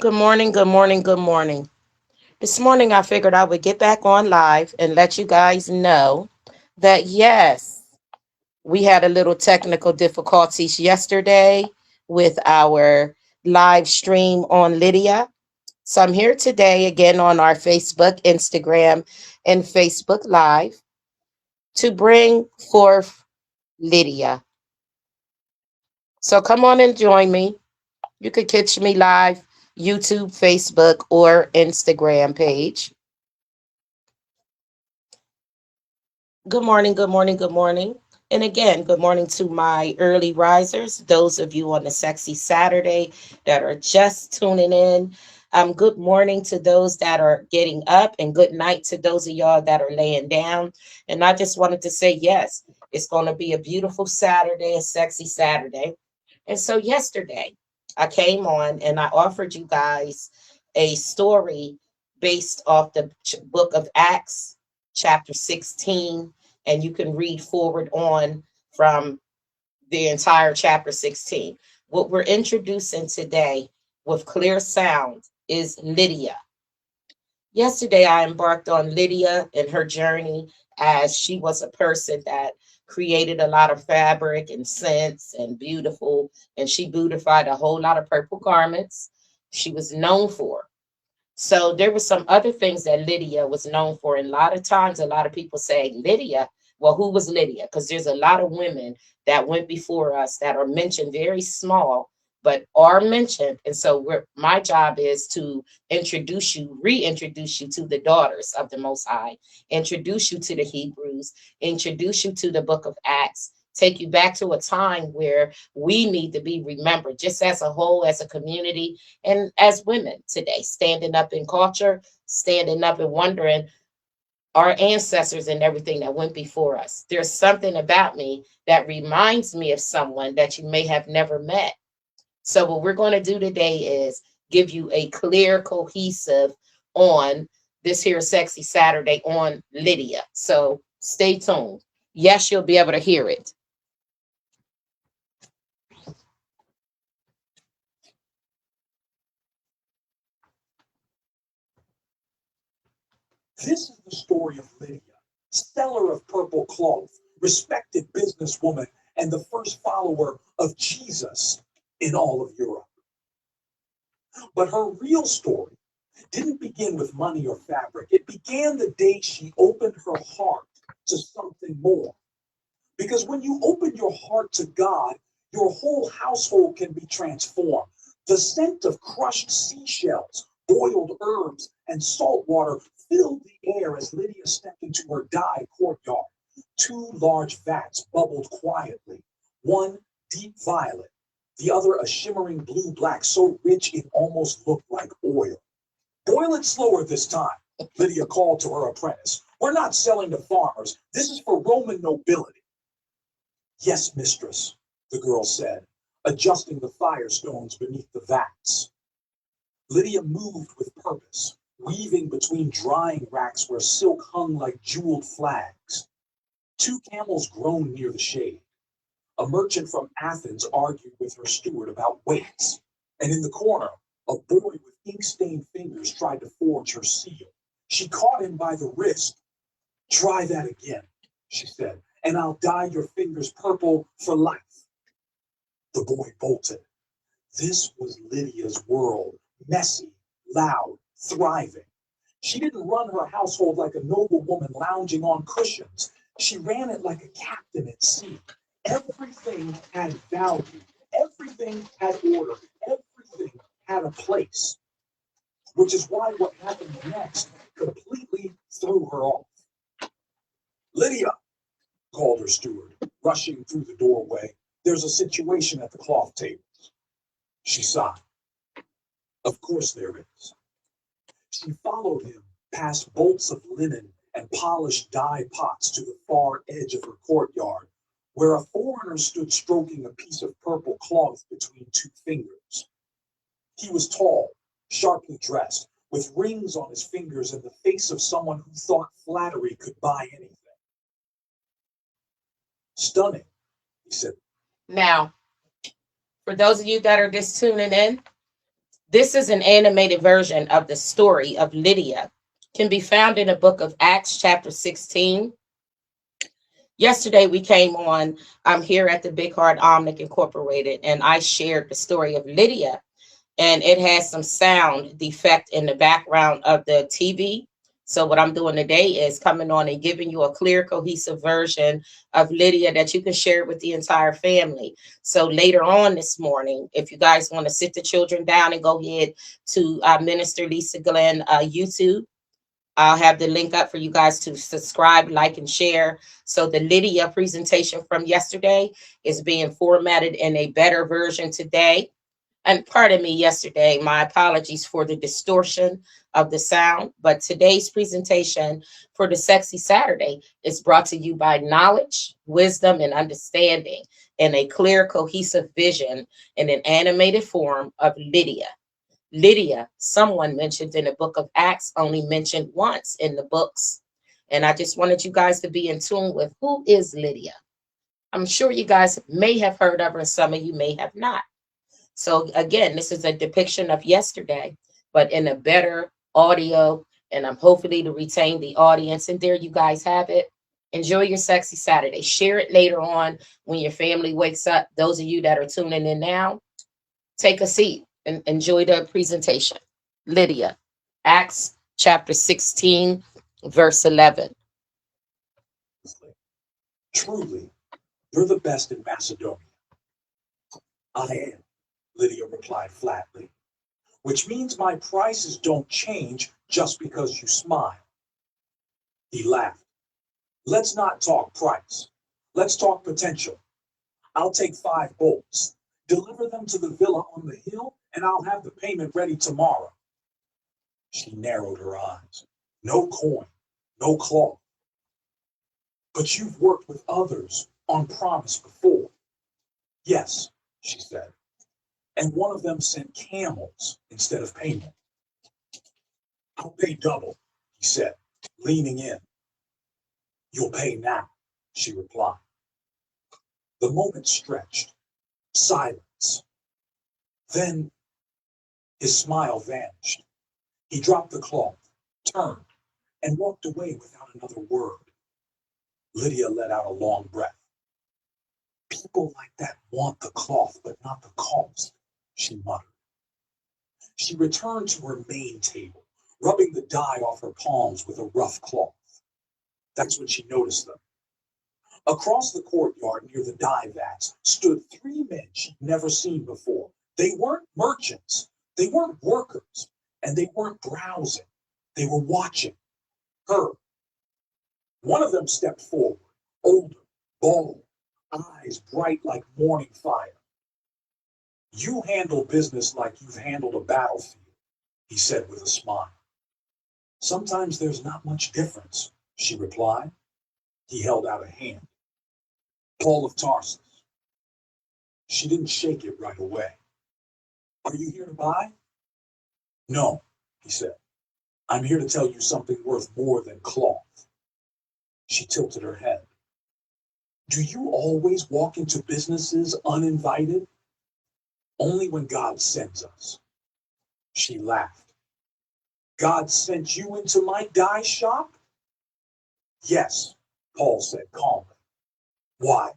Good morning, good morning, good morning. This morning I figured I would get back on live and let you guys know that yes, we had a little technical difficulties yesterday with our live stream on Lydia. So I'm here today again on our Facebook, Instagram, and Facebook Live to bring forth Lydia. So come on and join me. You could catch me live YouTube, Facebook, or Instagram page. Good morning, good morning, good morning. And again, good morning to my early risers, those of you on the sexy Saturday that are just tuning in. Good morning to those that are getting up, and good night to those of y'all that are laying down. And I just wanted to say, yes, it's going to be a beautiful Saturday, a sexy Saturday. And so yesterday, I came on and I offered you guys a story based off the book of Acts, chapter 16, and you can read forward on from the entire chapter 16. What we're introducing today with clear sound is Lydia. Yesterday, I embarked on Lydia and her journey as she was a person that created a lot of fabric and scents and beautiful, and she beautified a whole lot of purple garments she was known for. So there were some other things that Lydia was known for. And a lot of times, a lot of people say, Lydia, well, who was Lydia? Because there's a lot of women that went before us that are mentioned very small, but are mentioned. And so my job is to reintroduce you to the daughters of the Most High, introduce you to the Hebrews, introduce you to the book of Acts, take you back to a time where we need to be remembered, just as a whole, as a community, and as women today, standing up in culture, standing up and wondering our ancestors and everything that went before us. There's something about me that reminds me of someone that you may have never met. So, what we're going to do today is give you a clear, cohesive on this here sexy Saturday on Lydia. So, stay tuned. Yes, you'll be able to hear it. This is the story of Lydia, seller of purple cloth, respected businesswoman, and the first follower of Jesus in all of Europe. But her real story didn't begin with money or fabric. It began the day she opened her heart to something more. Because when you open your heart to God, your whole household can be transformed. The scent of crushed seashells, boiled herbs, and salt water filled the air as Lydia stepped into her dye courtyard. Two large vats bubbled quietly, one deep violet, the other a shimmering blue black so rich it almost looked like oil. Boil it slower this time, Lydia called to her apprentice. We're not selling to farmers. This is for Roman nobility. Yes, mistress, the girl said, adjusting the firestones beneath the vats. Lydia moved with purpose, weaving between drying racks where silk hung like jeweled flags. Two camels groaned near the shade. A merchant from Athens argued with her steward about weights, and in the corner, a boy with ink-stained fingers tried to forge her seal. She caught him by the wrist. Try that again, she said, and I'll dye your fingers purple for life. The boy bolted. This was Lydia's world, messy, loud, thriving. She didn't run her household like a noble woman lounging on cushions. She ran it like a captain at sea. Everything had value. Everything had order. Everything had a place. Which is why what happened next completely threw her off. Lydia, called her steward, rushing through the doorway. There's a situation at the cloth tables. She sighed. Of course there is. She followed him past bolts of linen and polished dye pots to the far edge of her courtyard, where a foreigner stood stroking a piece of purple cloth between two fingers. He was tall, sharply dressed, with rings on his fingers and the face of someone who thought flattery could buy anything. Stunning, he said. Now, for those of you that are just tuning in, This is an animated version of the story of Lydia. Can be found in the book of Acts, chapter 16. Yesterday we came on, I'm here at the Big Heart Omnic Incorporated, and I shared the story of Lydia, and it has some sound defect in the background of the TV. So what I'm doing today is coming on and giving you a clear, cohesive version of Lydia that you can share with the entire family. So later on this morning, if you guys want to sit the children down and go ahead to Minister Lisa Glenn YouTube, I'll have the link up for you guys to subscribe, like, and share. So the Lydia presentation from yesterday is being formatted in a better version today. And pardon me, yesterday, my apologies for the distortion of the sound. But today's presentation for the Sexy Saturday is brought to you by knowledge, wisdom, and understanding in a clear, cohesive vision in an animated form of Lydia. Lydia, someone mentioned in the book of Acts, only mentioned once in the books. And I just wanted you guys to be in tune with who is Lydia. I'm sure you guys may have heard of her, and some of you may have not. So again, this is a depiction of yesterday, but in a better audio, and I'm hopefully to retain the audience. And there you guys have it. Enjoy your Sexy Saturday. Share it later on when your family wakes up. Those of you that are tuning in now, take a seat and enjoy the presentation. Lydia, Acts chapter 16, verse 11. Truly, you're the best in Macedonia. I am, Lydia replied flatly, which means my prices don't change just because you smile. He laughed. Let's not talk price. Let's talk potential. I'll take 5 bolts, deliver them to the villa on the hill, and I'll have the payment ready tomorrow. She narrowed her eyes. No coin, no cloth. But you've worked with others on promise before. Yes, she said. And one of them sent camels instead of payment. I'll pay double, he said, leaning in. You'll pay now, she replied. The moment stretched. Silence. Then his smile vanished. He dropped the cloth, turned, and walked away without another word. Lydia let out a long breath. People like that want the cloth, but not the cost, she muttered. She returned to her main table, rubbing the dye off her palms with a rough cloth. That's when she noticed them. Across the courtyard near the dye vats stood 3 men she'd never seen before. They weren't merchants, they weren't workers, and they weren't browsing. They were watching her. One of them stepped forward, older, bald, eyes bright like morning fire. You handle business like you've handled a battlefield, he said with a smile. Sometimes there's not much difference, she replied. He held out a hand. Paul of Tarsus. She didn't shake it right away. Are you here to buy? No, he said. I'm here to tell you something worth more than cloth. She tilted her head. Do you always walk into businesses uninvited? Only when God sends us. She laughed. God sent you into my dye shop? Yes, Paul said calmly. Why?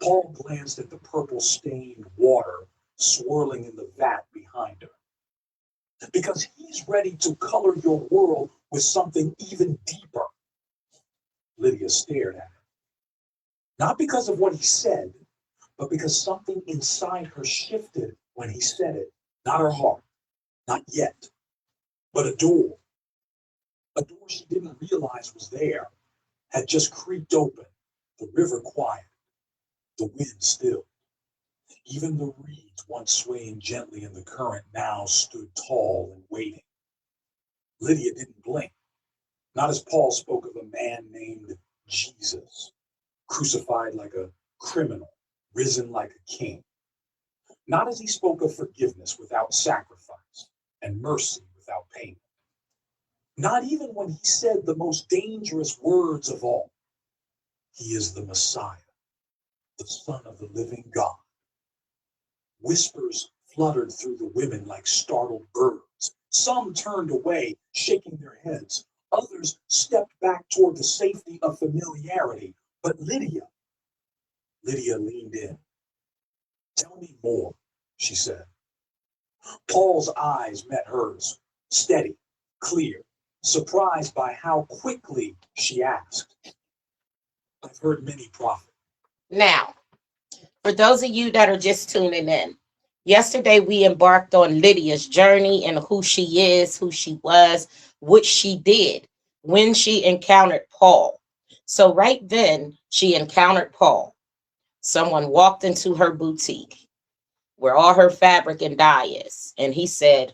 Paul glanced at the purple-stained water swirling in the vat behind her. Because he's ready to color your world with something even deeper. Lydia stared at him. Not because of what he said, but because something inside her shifted when he said it. Not her heart, not yet, but a door. A door she didn't realize was there, had just creaked open, the river quiet, the wind still. Even the reeds, once swaying gently in the current, now stood tall and waiting. Lydia didn't blink, not as Paul spoke of a man named Jesus, crucified like a criminal, risen like a king. Not as he spoke of forgiveness without sacrifice and mercy without payment. Not even when he said the most dangerous words of all. He is the Messiah, the Son of the living God. Whispers fluttered through the women like startled birds. Some turned away, shaking their heads. Others stepped back toward the safety of familiarity. But Lydia leaned in. Tell me more, she said. Paul's eyes met hers, steady, clear, surprised by how quickly she asked. I've heard many prophets. Now, for those of you that are just tuning in, yesterday we embarked on Lydia's journey and who she is, who she was, what she did when she encountered Paul. So, right then, she encountered Paul. Someone walked into her boutique where all her fabric and dye is. And she said,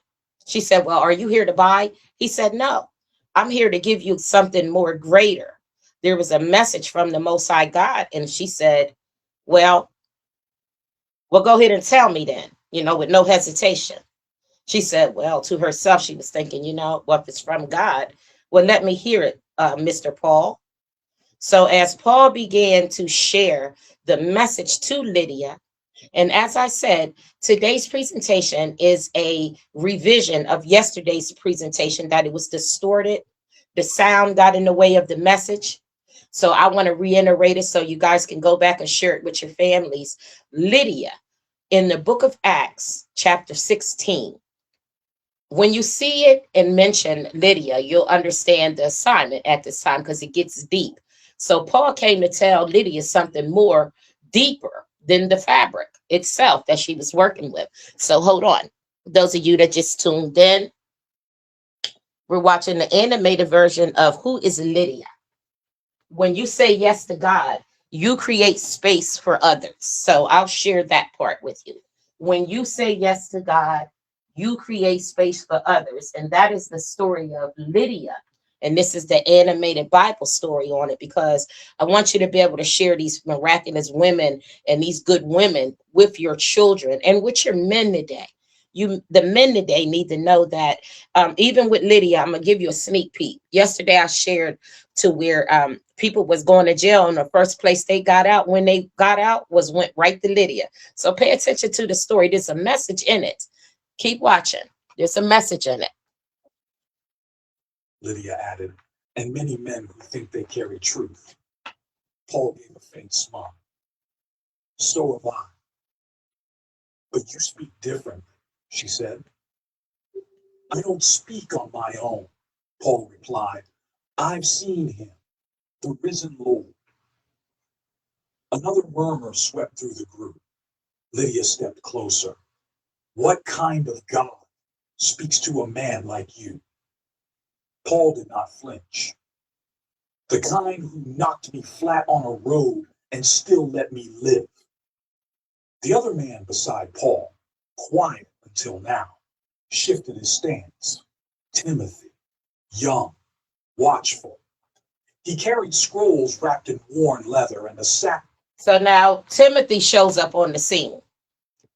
well, are you here to buy? He said, no, I'm here to give you something more greater. There was a message from the Most High God. And she said, well, go ahead and tell me then, with no hesitation. She said, well, to herself, she was thinking, well, if it's from God, well, let me hear it, Mr. Paul. So as Paul began to share the message to Lydia, and as I said, today's presentation is a revision of yesterday's presentation that it was distorted. The sound got in the way of the message. So I want to reiterate it so you guys can go back and share it with your families. Lydia, in the book of Acts, chapter 16, when you see it and mention Lydia, you'll understand the assignment at this time because it gets deep. So Paul came to tell Lydia something more deeper than the fabric itself that she was working with. So hold on. Those of you that just tuned in, we're watching the animated version of Who is Lydia? When you say yes to God, you create space for others. So I'll share that part with you. When you say yes to God, you create space for others. And that is the story of Lydia. And this is the animated Bible story on it because I want you to be able to share these miraculous women and these good women with your children and with your men today. The men today need to know that even with Lydia, I'm gonna give you a sneak peek. Yesterday, I shared to where people was going to jail, and the first place they got out when they got out went right to Lydia. So pay attention to the story. There's a message in it. Keep watching. There's a message in it. Lydia added, and many men who think they carry truth. Paul gave a faint smile. So have I. But you speak differently, she said. I don't speak on my own, Paul replied. I've seen him, the risen Lord. Another murmur swept through the group. Lydia stepped closer. What kind of God speaks to a man like you? Paul did not flinch. The kind who knocked me flat on a road and still let me live. The other man beside Paul, quiet until now, shifted his stance. Timothy, young, watchful. He carried scrolls wrapped in worn leather and a sack. So now Timothy shows up on the scene.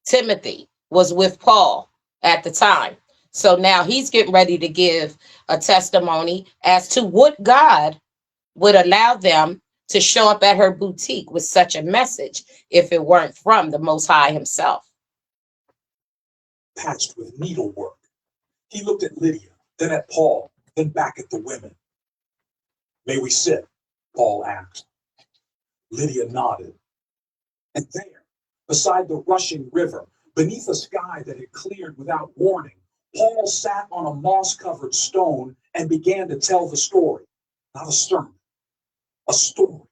Timothy was with Paul at the time. So now he's getting ready to give a testimony as to what God would allow them to show up at her boutique with such a message if it weren't from the Most High himself. Patched with needlework. He looked at Lydia, then at Paul, then back at the women. May we sit? Paul asked. Lydia nodded. And there, beside the rushing river, beneath a sky that had cleared without warning, Paul sat on a moss-covered stone and began to tell the story. Not a sermon, a story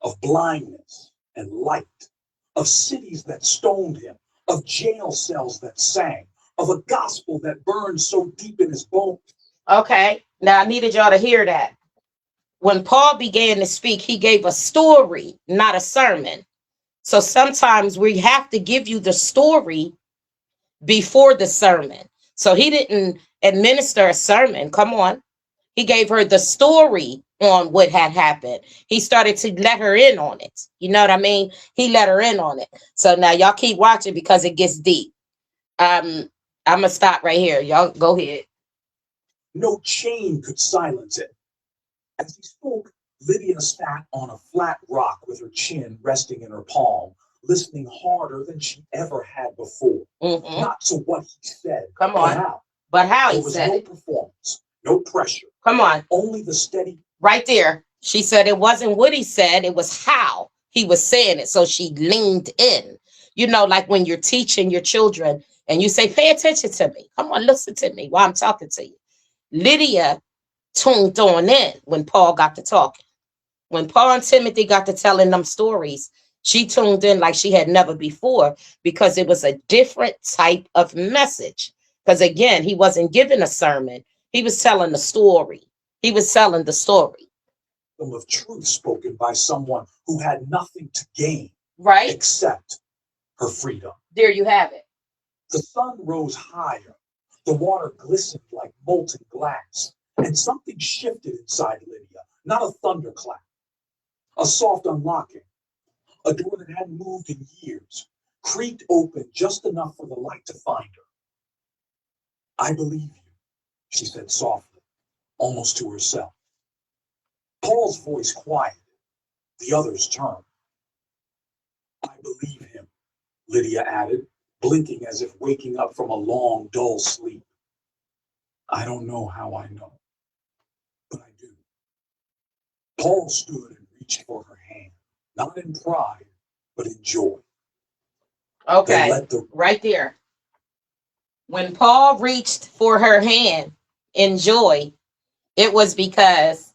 of blindness and light, of cities that stoned him, of jail cells that sang, of a gospel that burned so deep in his bones. Okay, now I needed y'all to hear that. When Paul began to speak, he gave a story, not a sermon. So sometimes we have to give you the story before the sermon. So he didn't administer a sermon. Come on. He gave her the story on what had happened. He started to let her in on it. You know what I mean? He let her in on it. So now y'all keep watching because it gets deep. I'm gonna stop right here. Y'all go ahead. No chain could silence it. As he spoke, Lydia sat on a flat rock with her chin resting in her palm, listening harder than she ever had before. Not to what he said, Come but on. how. But how he There was said no it. performance, no pressure, Come on. only the steady. Right there. She said it wasn't what he said, it was how he was saying it. So she leaned in. You know, like when you're teaching your children and you say, pay attention to me. Come on, listen to me while I'm talking to you. Lydia tuned on in when Paul got to talking. When Paul and Timothy got to telling them stories, she tuned in like she had never before because it was a different type of message. Because again, he wasn't giving a sermon, he was telling the story. He was telling the story. Of truth spoken by someone who had nothing to gain, right? Except her freedom. There you have it. The sun rose higher, the water glistened like molten glass, and something shifted inside Lydia, not a thunderclap, a soft unlocking. A door that hadn't moved in years creaked open just enough for the light to find her. I believe you, she said softly, almost to herself. Paul's voice quieted. The others turned. I believe him, Lydia added, blinking as if waking up from a long, dull sleep. I don't know how I know, but I do. Paul stood and reached for her hand, not in pride, but in joy. Okay, right there. When Paul reached for her hand in joy, it was because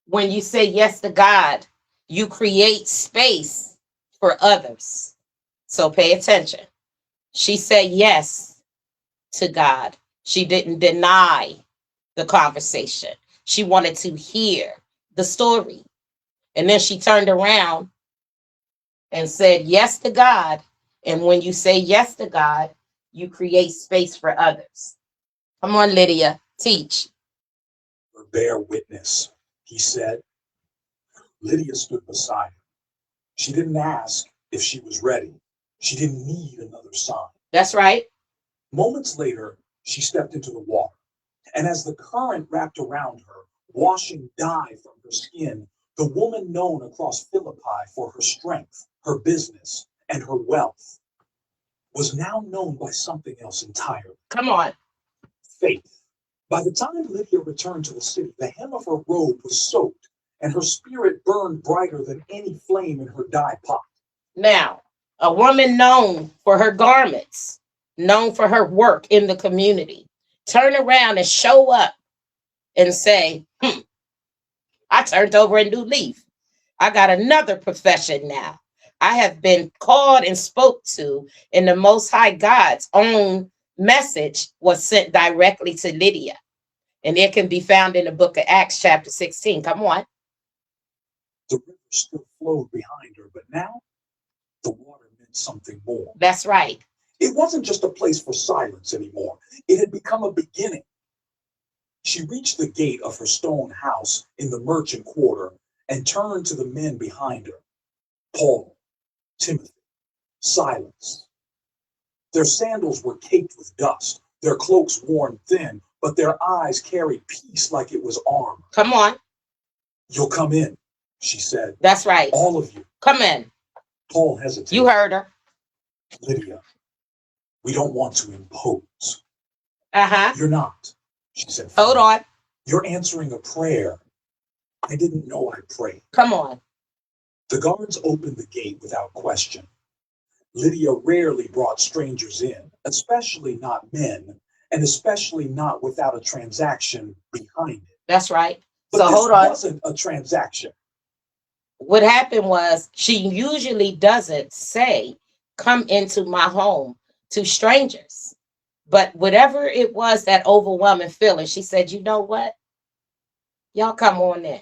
when you say yes to God, you create space for others. So pay attention. She said yes to God. She didn't deny the conversation. She wanted to hear the story. And then she turned around and said yes to God. And when you say yes to God, you create space for others. Come on, Lydia, teach. Bear witness, he said. Lydia stood beside him. She didn't ask if she was ready. She didn't need another sign. That's right. Moments later, she stepped into the water. And as the current wrapped around her, washing dye from her skin, the woman known across Philippi for her strength, her business, and her wealth was now known by something else entirely. Come on. Faith. By the time Lydia returned to the city, the hem of her robe was soaked, and her spirit burned brighter than any flame in her dye pot. Now, a woman known for her garments, known for her work in the community, turn around and show up and say, I turned over a new leaf. I got another profession now. I have been called and spoke to, and the Most High God's own message was sent directly to Lydia. And it can be found in the book of Acts, chapter 16. Come on. The river still flowed behind her, but now the water meant something more. That's right. It wasn't just a place for silence anymore. It had become a beginning. She reached the gate of her stone house in the merchant quarter and turned to the men behind her. Paul, Timothy, Silas. Their sandals were caked with dust, their cloaks worn thin, but their eyes carried peace like it was armor. Come on. You'll come in, she said. That's right. All of you. Come in. Paul hesitated. You heard her. Lydia, we don't want to impose. Uh-huh. You're not, she said. Hold on. You're answering a prayer. I didn't know I prayed. Come on. The guards opened the gate without question. Lydia rarely brought strangers in, especially not men, and especially not without a transaction behind it. That's right. But so this hold on. wasn't a transaction. What happened was she usually doesn't say, come into my home to strangers. But whatever it was, that overwhelming feeling, she said, you know what? Y'all come on in.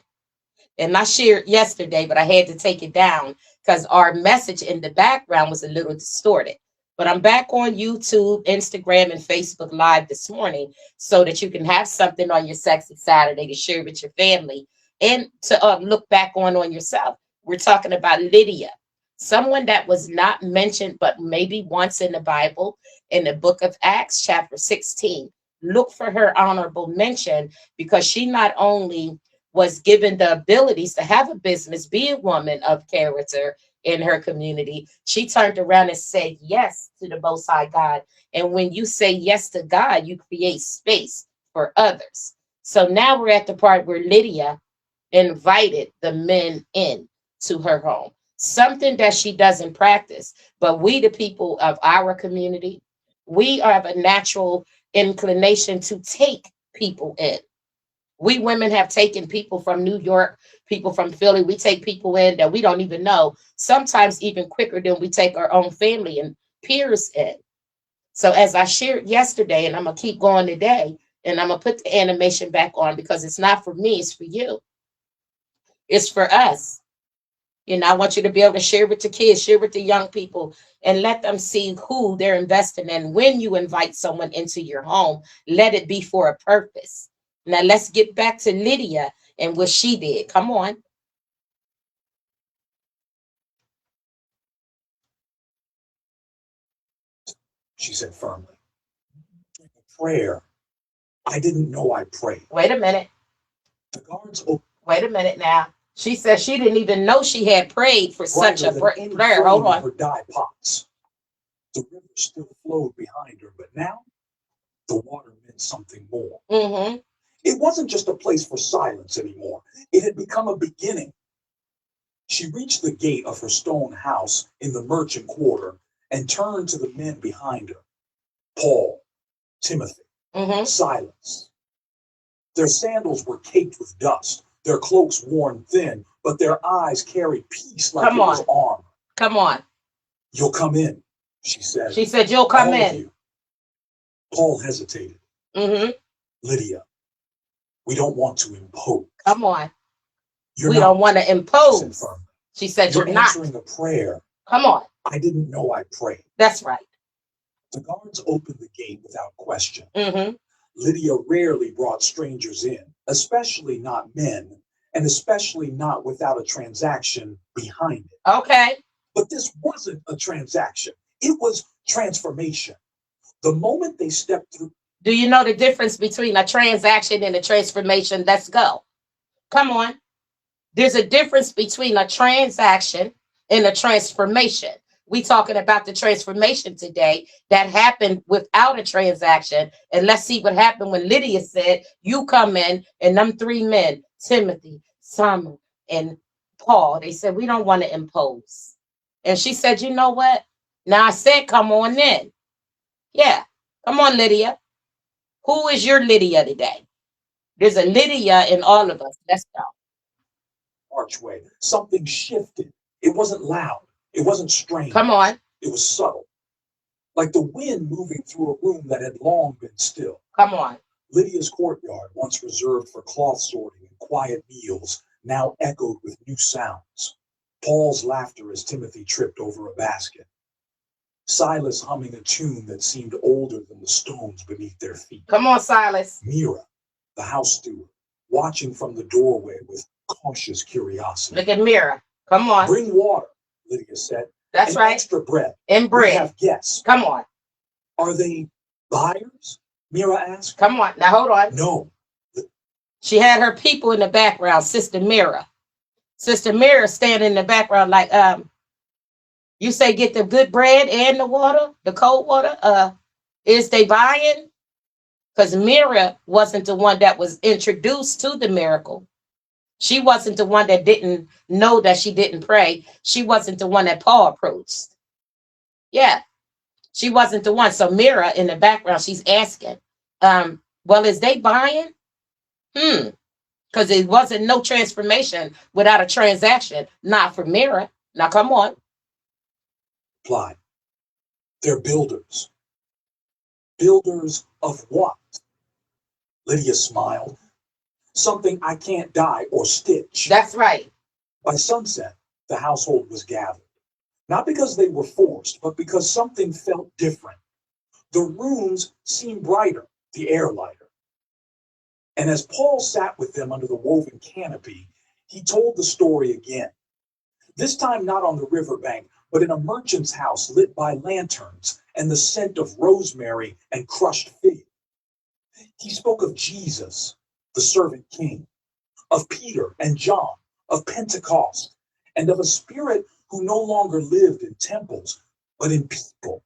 And I shared yesterday, but I had to take it down because our message in the background was a little distorted. But I'm back on YouTube, Instagram, and Facebook Live this morning so that you can have something on your sexy Saturday to share with your family and to look back on yourself. We're talking about Lydia, someone that was not mentioned, but maybe once in the Bible, in the book of Acts, chapter 16. Look for her honorable mention because she not only was given the abilities to have a business, be a woman of character, in her community. She turned around and said yes to the Most High God. And when you say yes to God, you create space for others. So now we're at the part where Lydia invited the men in to her home, something that she doesn't practice. But we, the people of our community, we have a natural inclination to take people in. We women have taken people from New York, people from Philly. We take people in that we don't even know, sometimes even quicker than we take our own family and peers in. So, as I shared yesterday, and I'm going to keep going today, and I'm going to put the animation back on because it's not for me, it's for you. It's for us. You know, I want you to be able to share with the kids, share with the young people, and let them see who they're investing in. When you invite someone into your home, let it be for a purpose. Now, let's get back to Lydia and what she did. Come on. She said firmly. Prayer. I didn't know I prayed. Wait a minute. The guards opened. Wait a minute now. She said she didn't even know she had prayed for such a prayer. Hold on. Her dye pots. The river still flowed behind her, but now the water meant something more. Mm-hmm. It wasn't just a place for silence anymore. It had become a beginning. She reached the gate of her stone house in the merchant quarter and turned to the men behind her. Paul, Timothy, Silas. Their sandals were caked with dust, their cloaks worn thin, but their eyes carried peace like it was armor. Come on. You'll come in, she said. She said, you'll come in. You. Paul hesitated. Lydia, we don't want to impose. Come on. We don't want to impose. She said, you're not. Answering a prayer. Come on. I didn't know I prayed. That's right. The guards opened the gate without question. Lydia rarely brought strangers in, especially not men, and especially not without a transaction behind it. Okay. But this wasn't a transaction. It was transformation. The moment they stepped through. Do you know the difference between a transaction and a transformation? Let's go. Come on. There's a difference between a transaction and a transformation. We talking about the transformation today that happened without a transaction. And let's see what happened when Lydia said, you come in, and them three men, Timothy, Simon, and Paul, they said, we don't want to impose. And she said, you know what? Now I said, come on in. Yeah. Come on, Lydia. Who is your Lydia today? There's a Lydia in all of us. Let's go. Archway. Something shifted. It wasn't loud. It wasn't strange. Come on. It was subtle. Like the wind moving through a room that had long been still. Come on. Lydia's courtyard, once reserved for cloth sorting and quiet meals, now echoed with new sounds. Paul's laughter as Timothy tripped over a basket. Silas humming a tune that seemed older than the stones beneath their feet. Come on, Silas. Mira, the house steward, watching from the doorway with cautious curiosity. Look at Mira. Come on. Bring water, Lydia said. That's right. Extra bread. And bread. We have guests. Come on. Are they buyers? Mira asked. Come on. Now hold on. No. She had her people in the background, Sister Mira. Sister Mira standing in the background like, you say get the good bread and the water, the cold water. Is they buying? Because Mira wasn't the one that was introduced to the miracle. She wasn't the one that didn't know that she didn't pray. She wasn't the one that Paul approached. Yeah, she wasn't the one. So Mira in the background, she's asking, well, is they buying? Because it wasn't no transformation without a transaction. Not for Mira. Now, come on. Replied. They're builders. Builders of what? Lydia smiled. Something I can't dye or stitch. That's right. By sunset, the household was gathered. Not because they were forced, but because something felt different. The rooms seemed brighter, the air lighter. And as Paul sat with them under the woven canopy, he told the story again. This time not on the riverbank, but in a merchant's house lit by lanterns and the scent of rosemary and crushed fig. He spoke of Jesus, the servant king, of Peter and John, of Pentecost, and of a spirit who no longer lived in temples, but in people.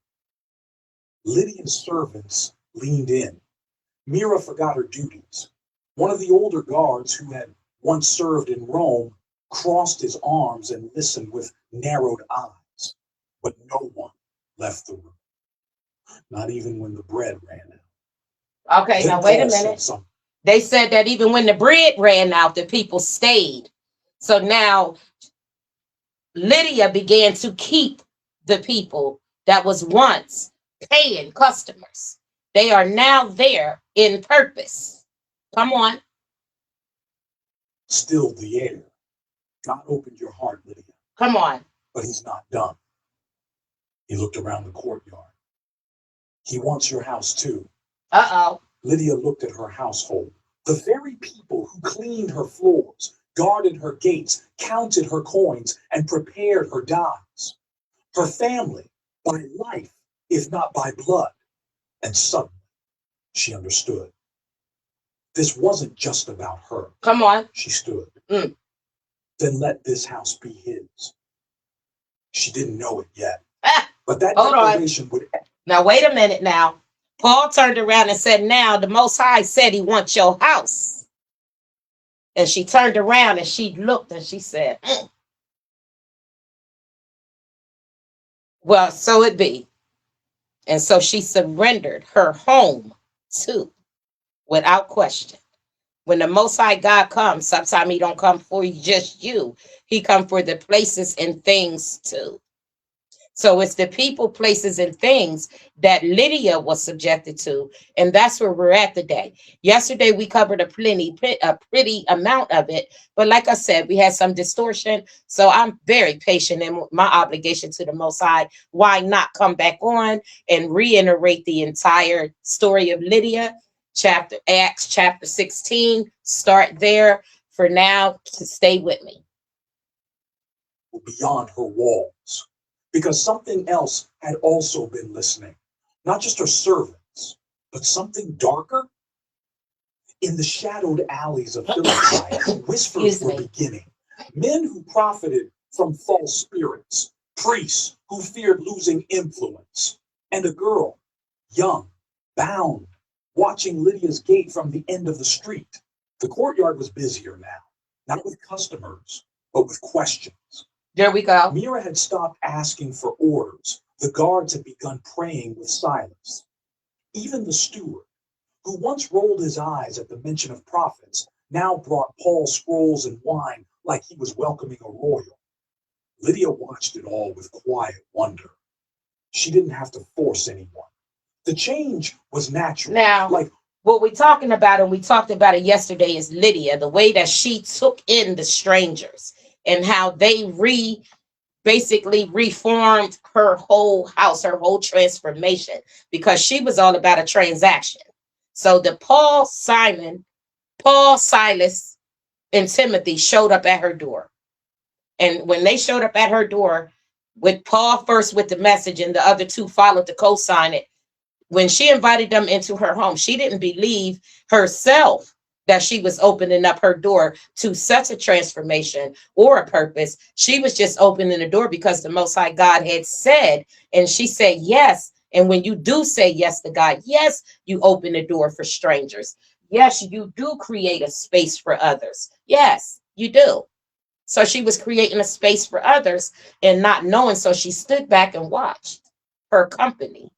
Lydia's servants leaned in. Mira forgot her duties. One of the older guards who had once served in Rome crossed his arms and listened with narrowed eyes, but no one left the room, not even when the bread ran out. Okay, Then now wait a Paul said minute. something. They said that even when the bread ran out, the people stayed. So now Lydia began to keep the people that was once paying customers. They are now there in purpose. Come on. Stilled the air. God opened your heart, Lydia, Come on. but he's not done. He looked around the courtyard. He wants your house too. Uh-oh. Lydia looked at her household. The very people who cleaned her floors, guarded her gates, counted her coins, and prepared her dyes. Her family, by life, if not by blood. And suddenly, she understood. This wasn't just about her. Come on. She stood. Mm. Then let this house be his. She didn't know it yet. Ah, but that hold declaration on. would. Now, wait a minute now. Paul turned around and said, now the Most High said he wants your house. And she turned around and she looked and she said, well, so it be. And so she surrendered her home too, without question. When the Most High God comes, sometimes he don't come for just you. He come for the places and things too. So it's the people, places, and things that Lydia was subjected to. And that's where we're at today. Yesterday, we covered a pretty amount of it. But like I said, we had some distortion. So I'm very patient in my obligation to the Most High. Why not come back on and reiterate the entire story of Lydia? Acts chapter 16. Start there for now to stay with me. Beyond her walls, because something else had also been listening. Not just her servants, but something darker. In the shadowed alleys of Philippi, whispers were beginning. Men who profited from false spirits, priests who feared losing influence, and a girl, young, bound, watching Lydia's gate from the end of the street. The courtyard was busier now, not with customers, but with questions. There we go. Mira had stopped asking for orders. The guards had begun praying with silence. Even the steward, who once rolled his eyes at the mention of prophets, now brought Paul scrolls and wine like he was welcoming a royal. Lydia watched it all with quiet wonder. She didn't have to force anyone. The change was natural. Now, what we're talking about, and we talked about it yesterday, is Lydia, the way that she took in the strangers and how they basically reformed her whole house, her whole transformation, because she was all about a transaction. So the Paul, Silas, and Timothy showed up at her door. And when they showed up at her door, with Paul first with the message and the other two followed to co-sign it, when she invited them into her home, she didn't believe herself that she was opening up her door to such a transformation or a purpose. She was just opening the door because the Most High God had said, and she said yes. And when you do say yes to God, yes, you open the door for strangers. Yes, you do create a space for others. Yes, you do. So she was creating a space for others and not knowing. So she stood back and watched her company,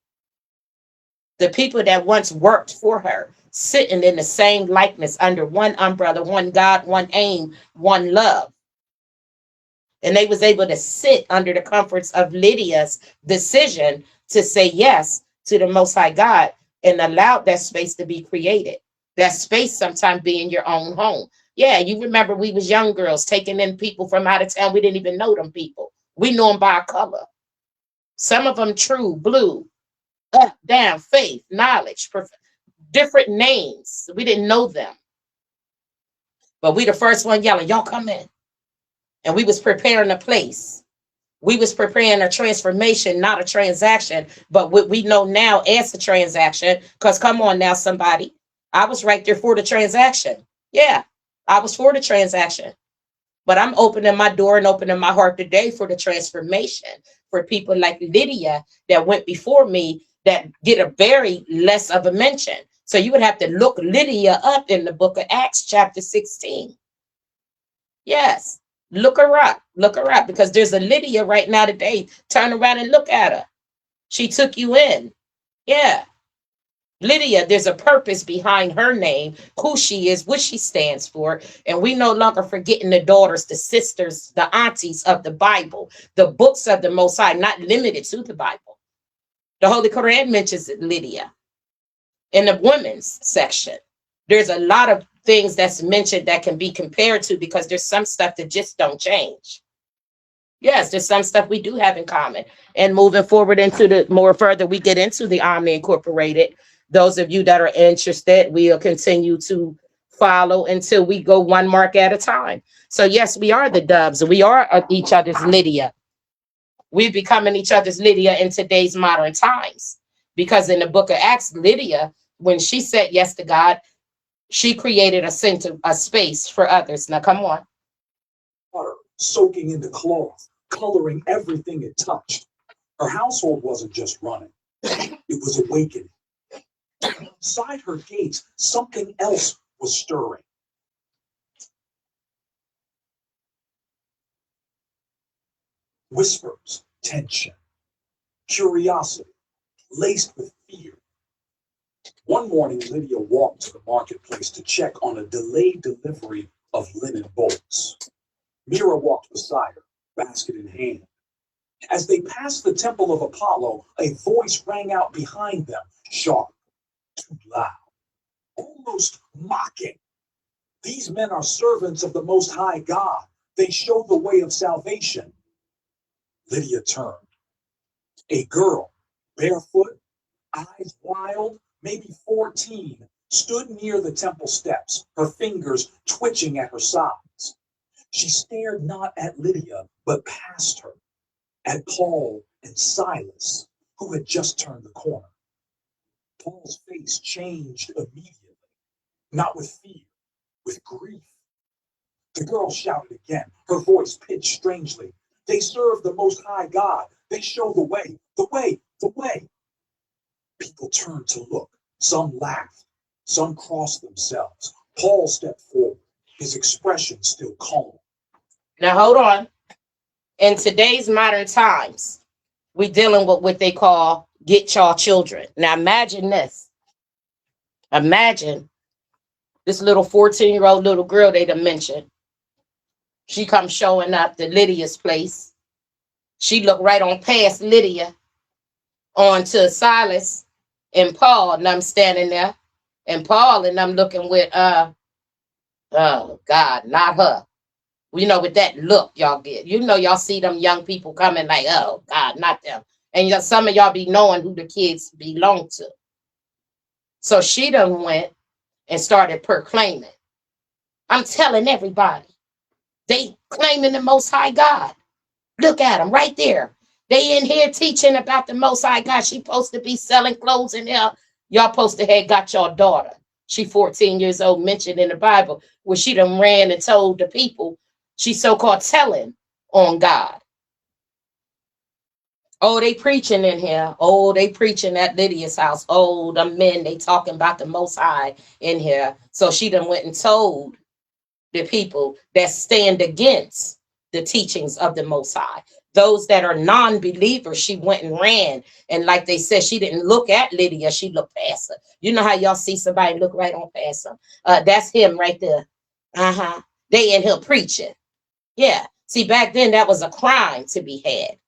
the people that once worked for her, sitting in the same likeness under one umbrella, one God, one aim, one love. And they was able to sit under the comforts of Lydia's decision to say yes to the Most High God and allowed that space to be created. That space sometimes being your own home. Yeah, you remember we was young girls taking in people from out of town. We didn't even know them people. We knew them by color. Some of them true, blue, up, down, faith, knowledge, different names. We didn't know them. But we the first one yelling, y'all come in. And we was preparing a place. We was preparing a transformation, not a transaction. But what we know now as a transaction, because come on now, somebody. I was right there for the transaction. Yeah, I was for the transaction. But I'm opening my door and opening my heart today for the transformation for people like Lydia that went before me that get a very less of a mention. So you would have to look Lydia up in the book of Acts, chapter 16. Yes. Look her up because there's a Lydia right now today. Turn around and look at her. She took you in. Yeah. Lydia, there's a purpose behind her name, who she is, what she stands for. And we no longer forgetting the daughters, the sisters, the aunties of the Bible, the books of the Most High, not limited to the Bible. The Holy Quran mentions Lydia in the women's section. There's a lot of things that's mentioned that can be compared to because there's some stuff that just don't change. Yes, there's some stuff we do have in common. And moving forward into the more further, we get into the Omni Incorporated. Those of you that are interested, we'll continue to follow until we go one mark at a time. So yes, we are the Dubs. We are each other's Lydia. We're becoming each other's Lydia in today's modern times. Because in the book of Acts, Lydia, when she said yes to God, she created a center, a space for others. Now come on. Water soaking into cloth, coloring everything it touched. Her household wasn't just running, it was awakening. Inside her gates, something else was stirring. Whispers, tension, curiosity, laced with fear. One morning, Lydia walked to the marketplace to check on a delayed delivery of linen bolts. Mira walked beside her, basket in hand. As they passed the temple of Apollo, a voice rang out behind them, sharp, too loud, almost mocking. These men are servants of the Most High God. They show the way of salvation. Lydia turned. A girl, barefoot, eyes wild, maybe 14, stood near the temple steps, her fingers twitching at her sides. She stared not at Lydia, but past her, at Paul and Silas, who had just turned the corner. Paul's face changed immediately, not with fear, with grief. The girl shouted again, her voice pitched strangely. They serve the Most High God. They show the way, the way, the way. People turned to look. Some laughed. Some crossed themselves. Paul stepped forward, his expression still calm. Now hold on. In today's modern times, we're dealing with what they call get y'all children. Now imagine this. Imagine this little 14-year-old little girl they done mentioned. She comes showing up to Lydia's place. She looked right on past Lydia on to Silas and Paul, and I'm standing there. And Paul and I'm looking with oh God, not her. You know, with that look y'all get. You know, y'all see them young people coming like, oh God, not them. And some of y'all be knowing who the kids belong to. So she done went and started proclaiming. I'm telling everybody, they claiming the Most High God. Look at them right there. They in here teaching about the Most High God. She supposed to be selling clothes in there. Y'all supposed to have got your daughter. She 14 years old, mentioned in the Bible, where she done ran and told the people she so-called telling on God. Oh, they preaching in here. Oh, they preaching at Lydia's house. Oh, the men, they talking about the Most High in here. So she done went and told the people that stand against the teachings of the Most High. Those that are non-believers, she went and ran. And like they said, she didn't look at Lydia. She looked past her. You know how y'all see somebody look right on past them? That's him right there. Uh-huh. They in here preaching. Yeah. See, back then that was a crime to be had.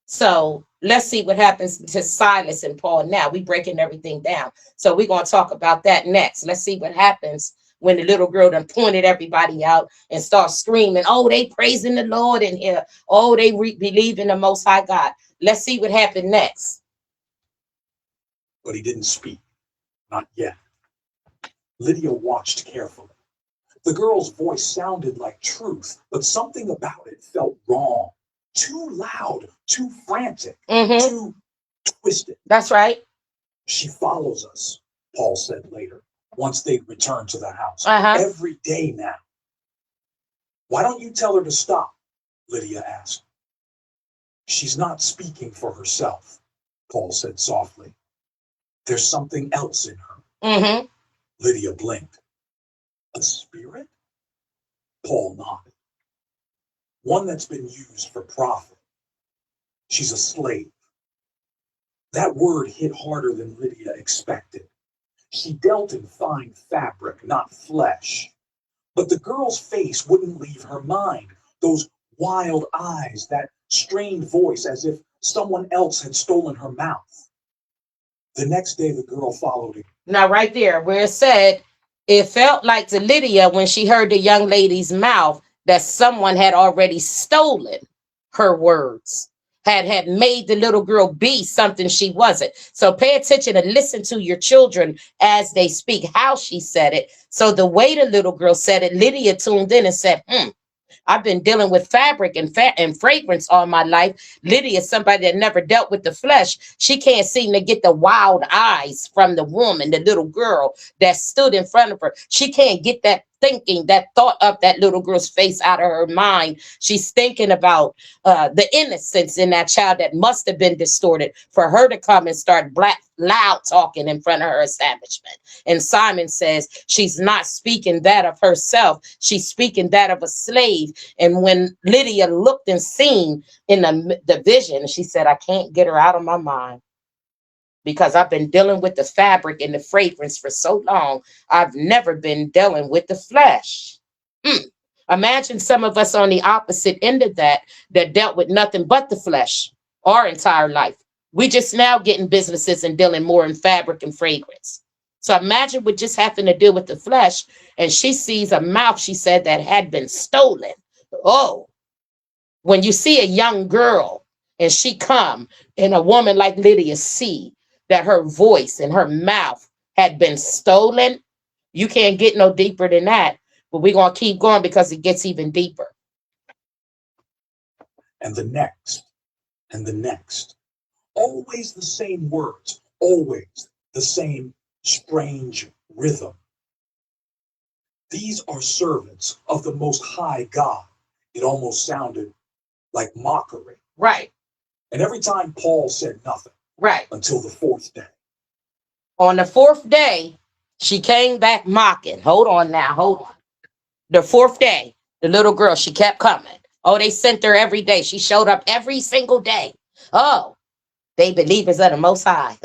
So let's see what happens to Silas and Paul now. We breaking everything down. So we're going to talk about that next. Let's see what happens when the little girl done pointed everybody out and start screaming, oh, they praising the Lord in here. Oh, they believe in the Most High God. Let's see what happened next. But he didn't speak, not yet. Lydia watched carefully. The girl's voice sounded like truth, but something about it felt wrong. Too loud, too frantic, too twisted. That's right. She follows us, Paul said later, once they'd returned to the house. Every day now. Why don't you tell her to stop? Lydia asked. She's not speaking for herself, Paul said softly. There's something else in her. Mm-hmm. Lydia blinked. A spirit? Paul nodded. One that's been used for profit. She's a slave. That word hit harder than Lydia expected. She dealt in fine fabric, not flesh. But the girl's face wouldn't leave her mind. Those wild eyes, that strained voice, as if someone else had stolen her mouth. The next day, the girl followed him. Now, right there, where it said, it felt like to Lydia when she heard the young lady's mouth that someone had already stolen her words, had made the little girl be something she wasn't. So pay attention and listen to your children as they speak, how she said it. So the way the little girl said it, Lydia tuned in and said, I've been dealing with fabric and fragrance all my life. Lydia is somebody that never dealt with the flesh. She can't seem to get the wild eyes from the woman, the little girl that stood in front of her. She can't get that thinking, that thought of that little girl's face out of her mind. She's thinking about the innocence in that child that must have been distorted for her to come and start loud talking in front of her establishment. And Simon says she's not speaking that of herself. She's speaking that of a slave. And when Lydia looked and seen in the vision, she said, I can't get her out of my mind because I've been dealing with the fabric and the fragrance for so long. I've never been dealing with the flesh. Imagine some of us on the opposite end of that dealt with nothing but the flesh our entire life. We just now getting businesses and dealing more in fabric and fragrance. So imagine what just happened to deal with the flesh. And she sees a mouth, she said, that had been stolen. Oh, when you see a young girl and she come and a woman like Lydia see that her voice and her mouth had been stolen, you can't get no deeper than that. But we're going to keep going because it gets even deeper. And the next, and the next. Always the same words, always the same strange rhythm. These are servants of the Most High God. It almost sounded like mockery. Right. And every time Paul said nothing. Right. Until the fourth day. On the fourth day, she came back mocking. Hold on now. Hold on. The fourth day, the little girl, she kept coming. Oh, they sent her every day. She showed up every single day. Oh, they believers of the Most High.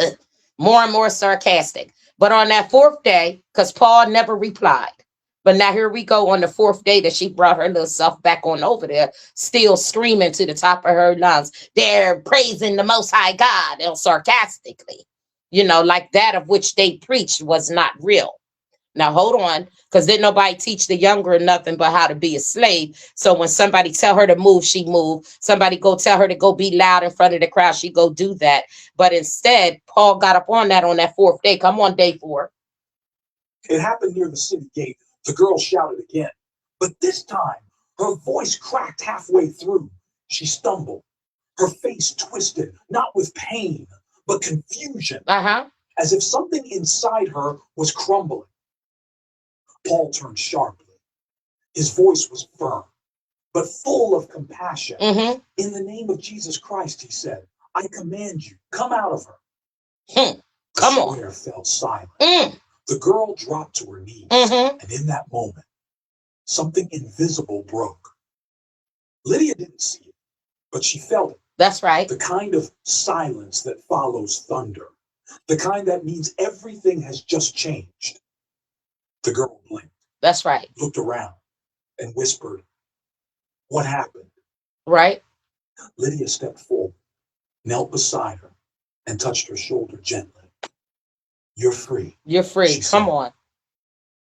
More and more sarcastic. But on that fourth day, because Paul never replied. But now here we go on the fourth day that she brought her little self back on over there, still screaming to the top of her lungs. They're praising the Most High God, and sarcastically. You know, like that of which they preached was not real. Now hold on, because didn't nobody teach the younger nothing but how to be a slave. So when somebody tell her to move, she move. Somebody go tell her to go be loud in front of the crowd, she go do that. But instead, Paul got up on that fourth day. Come on, day 4. It happened near the city gate. The girl shouted again, but this time her voice cracked halfway through. She stumbled, her face twisted, not with pain, but confusion, as if something inside her was crumbling. Paul turned sharply. His voice was firm, but full of compassion. In the name of Jesus Christ, he said, I command you, come out of her. Come the on. square fell silent. The girl dropped to her knees, and in that moment, something invisible broke. Lydia didn't see it, but she felt it. That's right. The kind of silence that follows thunder. The kind that means everything has just changed. The girl blinked. That's right. Looked around and whispered, what happened? Right. Lydia stepped forward, knelt beside her, and touched her shoulder gently. You're free. You're free. Come on.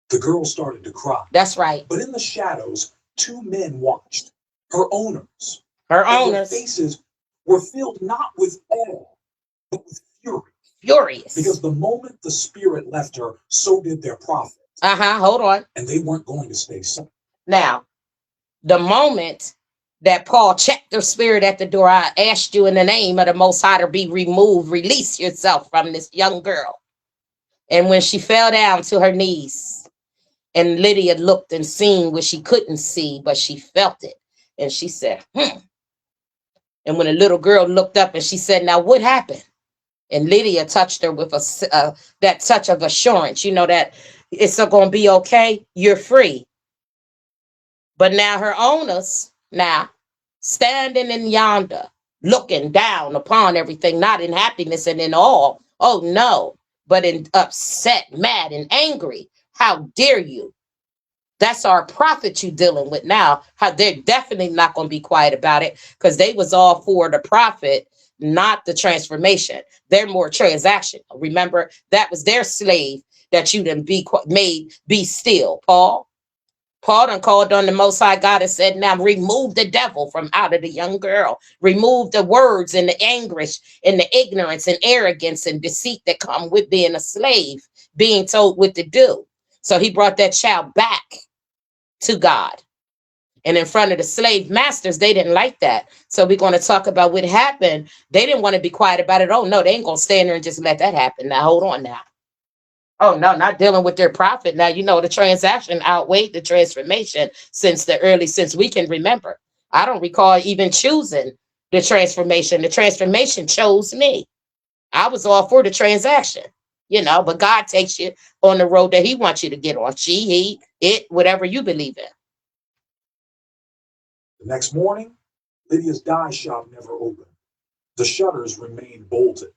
The girl started to cry. That's right. But in the shadows, 2 men watched. Her owners. Her and owners. Their faces were filled not with awe, but with fury. Furious. Because the moment the spirit left her, so did their prophet. Hold on. And they weren't going to stay silent. Now, the moment that Paul checked her spirit at the door, I asked you in the name of the Most High to be removed, release yourself from this young girl. And when she fell down to her knees, And Lydia looked and seen what she couldn't see, but she felt it. And she said, hmm. And when the little girl looked up and she said, now what happened? And Lydia touched her with that touch of assurance, that it's going to be okay. You're free. But now her owners, standing in yonder, looking down upon everything, not in happiness and in awe. Oh, no, but in upset, mad, and angry. How dare you? That's our prophet you dealing with now. How they're definitely not going to be quiet about it because they was all for the prophet, not the transformation. They're more transactional. Remember, that was their slave that you done made be still, Paul. Paul done called on the Most High God and said, now remove the devil from out of the young girl. Remove the words and the anguish and the ignorance and arrogance and deceit that come with being a slave, being told what to do. So he brought that child back to God. And in front of the slave masters, they didn't like that. So we're going to talk about what happened. They didn't want to be quiet about it. Oh, no, they ain't going to stand there and just let that happen. Now, hold on now. Oh, no, not dealing with their profit. Now, the transaction outweighed the transformation since we can remember. I don't recall even choosing the transformation. The transformation chose me. I was all for the transaction, but God takes you on the road that he wants you to get on. She, he, it, whatever you believe in. The next morning, Lydia's dye shop never opened. The shutters remained bolted.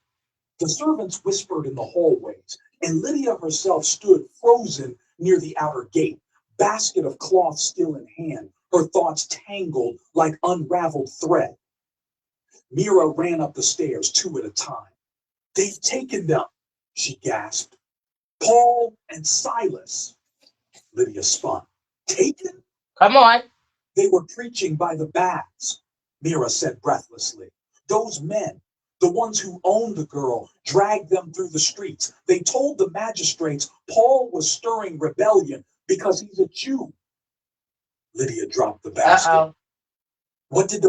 The servants whispered in the hallways, and Lydia herself stood frozen near the outer gate, basket of cloth still in hand, her thoughts tangled like unraveled thread. Mira ran up the stairs 2 at a time. They've taken them, she gasped. Paul and Silas. Lydia spun. Taken? Come on. They were preaching by the baths, Mira said breathlessly. Those men, the ones who owned the girl, dragged them through the streets. They told the magistrates Paul was stirring rebellion because he's a Jew. Lydia dropped the basket. Uh-oh. What did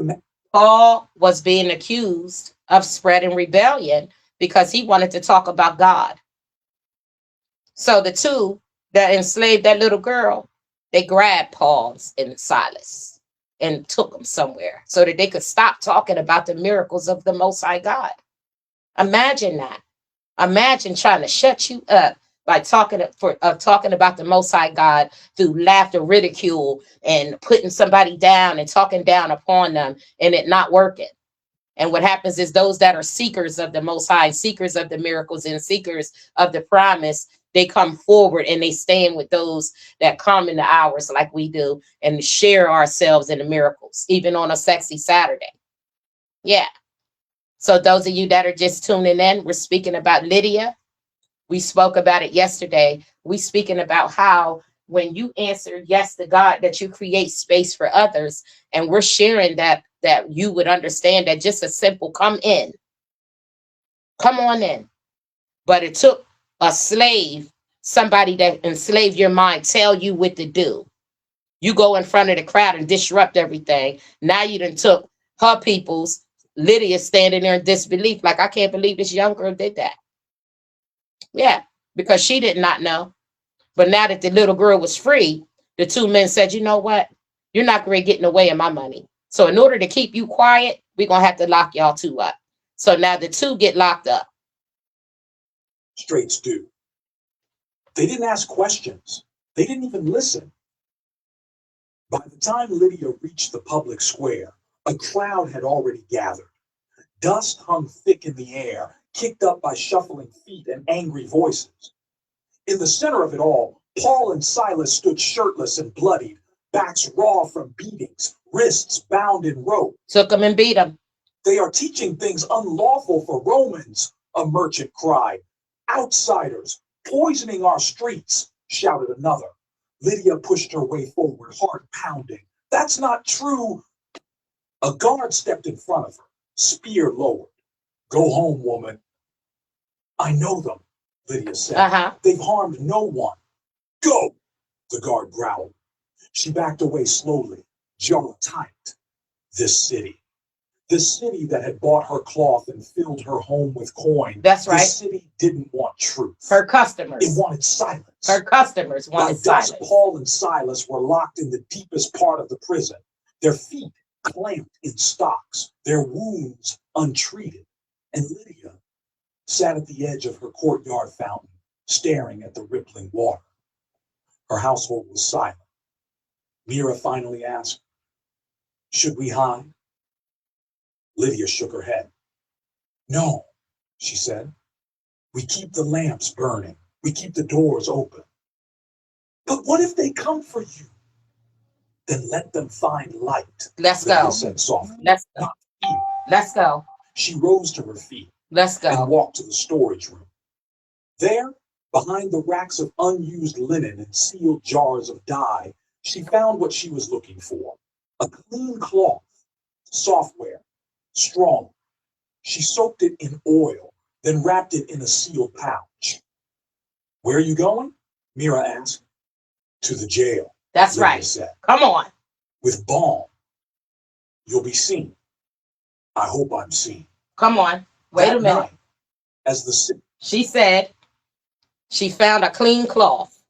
Paul was being accused of spreading rebellion because he wanted to talk about God. So the two that enslaved that little girl, they grabbed Paul and Silas and took them somewhere so that they could stop talking about the miracles of the Most High God. Imagine that. Imagine trying to shut you up by talking about the Most High God through laughter, ridicule, and putting somebody down and talking down upon them, and it not working. And what happens is those that are seekers of the Most High, seekers of the miracles, and seekers of the promise, they come forward and they stand with those that come in the hours like we do and share ourselves in the miracles, even on a sexy Saturday. Yeah. So those of you that are just tuning in, we're speaking about Lydia. We spoke about it yesterday. We speaking about how when you answer yes to God, that you create space for others. And we're sharing that you would understand that just a simple come on in. But it took a slave, somebody that enslaved your mind, tell you what to do. You go in front of the crowd and disrupt everything. Now you done took her people's, Lydia standing there in disbelief, like, I can't believe this young girl did that. Yeah, because she did not know. But now that the little girl was free, the two men said, you know what? You're not going to get in the way of my money. So in order to keep you quiet, we're going to have to lock y'all two up. So now the two get locked up. Straights do. They didn't ask questions. They didn't even listen. By the time Lydia reached the public square, a crowd had already gathered. Dust hung thick in the air, kicked up by shuffling feet and angry voices. In the center of it all, Paul and Silas stood shirtless and bloodied, backs raw from beatings, wrists bound in rope. Took them and beat them. They are teaching things unlawful for Romans, a merchant cried. Outsiders, poisoning our streets, shouted another. Lydia pushed her way forward, heart pounding. That's not true. A guard stepped in front of her, spear lowered. Go home, woman. I know them, Lydia said. They've harmed no one. Go, the guard growled. She backed away slowly, jaw tight. This city. The city that had bought her cloth and filled her home with coin. That's right. The city didn't want truth. Her customers. It wanted silence. Her customers wanted silence. By dusk, Paul and Silas were locked in the deepest part of the prison, their feet clamped in stocks, their wounds untreated. And Lydia sat at the edge of her courtyard fountain, staring at the rippling water. Her household was silent. Mira finally asked, "Should we hide?" Lydia shook her head. "No," she said. "We keep the lamps burning. We keep the doors open." "But what if they come for you?" "Then let them find light." Let's Lydia go. said softly. Let's go. Let's go. She rose to her feet. Let's go. And walked to the storage room. There, behind the racks of unused linen and sealed jars of dye, she found what she was looking for: a clean cloth, software, strong. She soaked it in oil, then wrapped it in a sealed pouch. "Where are you going?" Mira asked. "To the jail." That's Lydia right. said. Come on. "With balm. You'll be seen." "I hope I'm seen." Come on. Wait a minute. Night, as the she said she found a clean cloth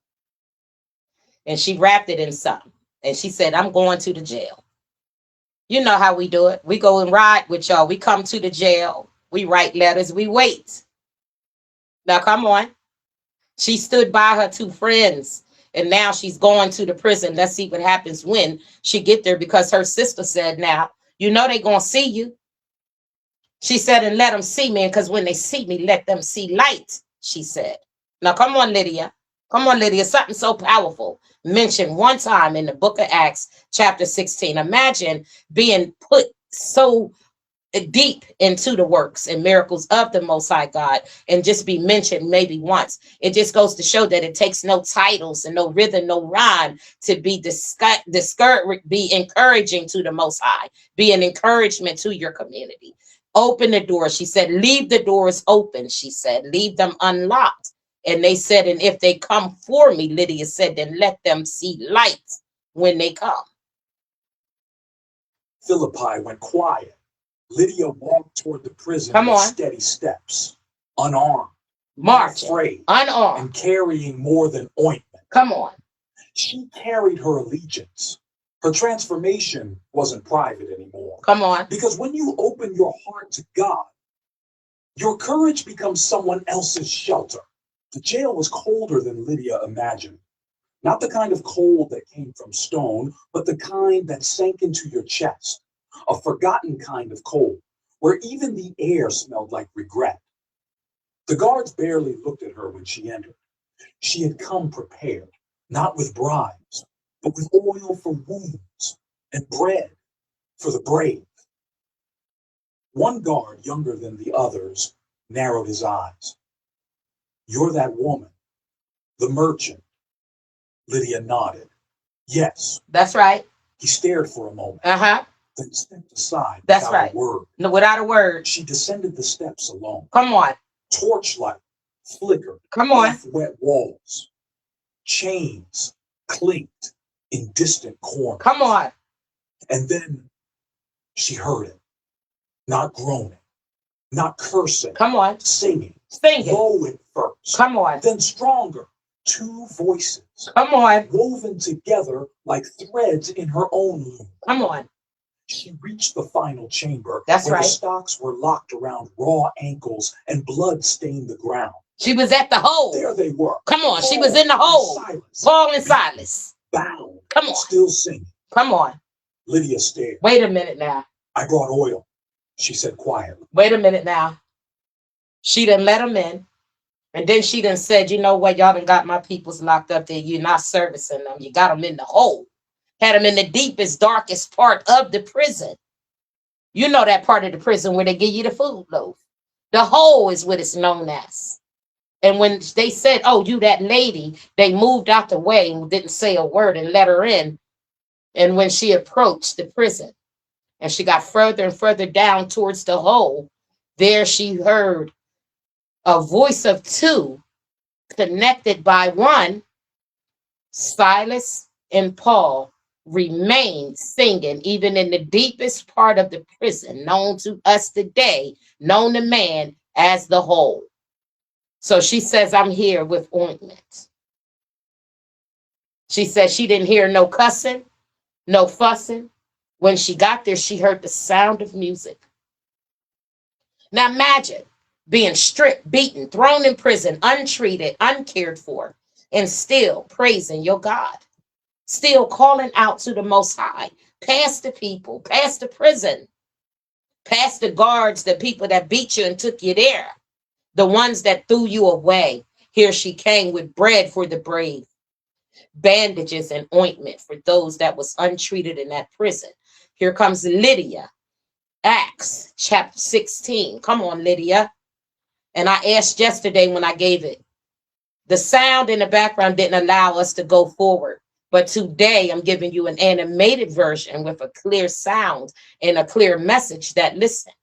and she wrapped it in something. And she said, "I'm going to the jail." You know how we do it. We go and ride with y'all. We come to the jail. We write letters. We wait. Now, come on. She stood by her two friends, and now she's going to the prison. Let's see what happens when she get there, because her sister said, "Now, you know they're going to see you." She said, "And let them see me, because when they see me, let them see light," she said. Now, come on, Lydia. Come on, Lydia. Something so powerful mentioned one time in the book of Acts, chapter 16. Imagine being put so deep into the works and miracles of the Most High God and just be mentioned maybe once. It just goes to show that it takes no titles and no rhythm, no rhyme to be discouraged, be encouraging to the Most High, be an encouragement to your community. Open the door. She said, "Leave the doors open." She said, "Leave them unlocked." And they said, "And if they come for me," Lydia said, "then let them see light when they come." Philippi went quiet. Lydia walked toward the prison with steady steps, unarmed, marching, afraid, unarmed, and carrying more than ointment. Come on. She carried her allegiance. Her transformation wasn't private anymore. Come on. Because when you open your heart to God, your courage becomes someone else's shelter. The jail was colder than Lydia imagined. Not the kind of cold that came from stone, but the kind that sank into your chest. A forgotten kind of cold, where even the air smelled like regret. The guards barely looked at her when she entered. She had come prepared, not with bribes, but with oil for wounds and bread for the brave. One guard, younger than the others, narrowed his eyes. "You're that woman, the merchant." Lydia nodded. "Yes." That's right. He stared for a moment. Then stepped aside. That's without right. a word. No, without a word. She descended the steps alone. Come on. Torchlight flickered. Come on. Off wet walls. Chains clinked in distant corners. Come on. And then she heard it. Not groaning, not cursing. Come on. Singing. Singing. Low at first. Come on. Then stronger. Two voices. Come on. Woven together like threads in her own loom. Come on. She reached the final chamber. That's where right. The stocks were locked around raw ankles and blood stained the ground. She was at the hole. There they were. Come on. Paul she was in the hole. Silas. Paul and Silas. Bound. Come on. Still singing. Come on. Lydia stared. Wait a minute now. "I brought oil," she said quietly. Wait a minute now. She done let them in. And then she done said, "You know what? Y'all done got my peoples locked up there. You're not servicing them. You got them in the hole." Had them in the deepest, darkest part of the prison. You know that part of the prison where they give you the food loaf. The hole is what it's known as. And when they said, "Oh, you that lady," they moved out the way and didn't say a word and let her in. And when she approached the prison and she got further and further down towards the hole, there she heard a voice of two connected by one, Silas and Paul, remained singing, even in the deepest part of the prison, known to us today, known to man as the hole. So she says, I'm here with ointment. She said she didn't hear no cussing, no fussing. When she got there, she heard the sound of music. Now imagine being stripped, beaten, thrown in prison, untreated, uncared for, and still praising your God, still calling out to the Most High, past the people, past the prison, past the guards, the people that beat you and took you there, the ones that threw you away. Here she came with bread for the brave, bandages and ointment for those that was untreated in that prison. Here comes Lydia, Acts chapter 16. Come on, Lydia. And I asked yesterday when I gave it, the sound in the background didn't allow us to go forward. But today I'm giving you an animated version with a clear sound and a clear message that listen.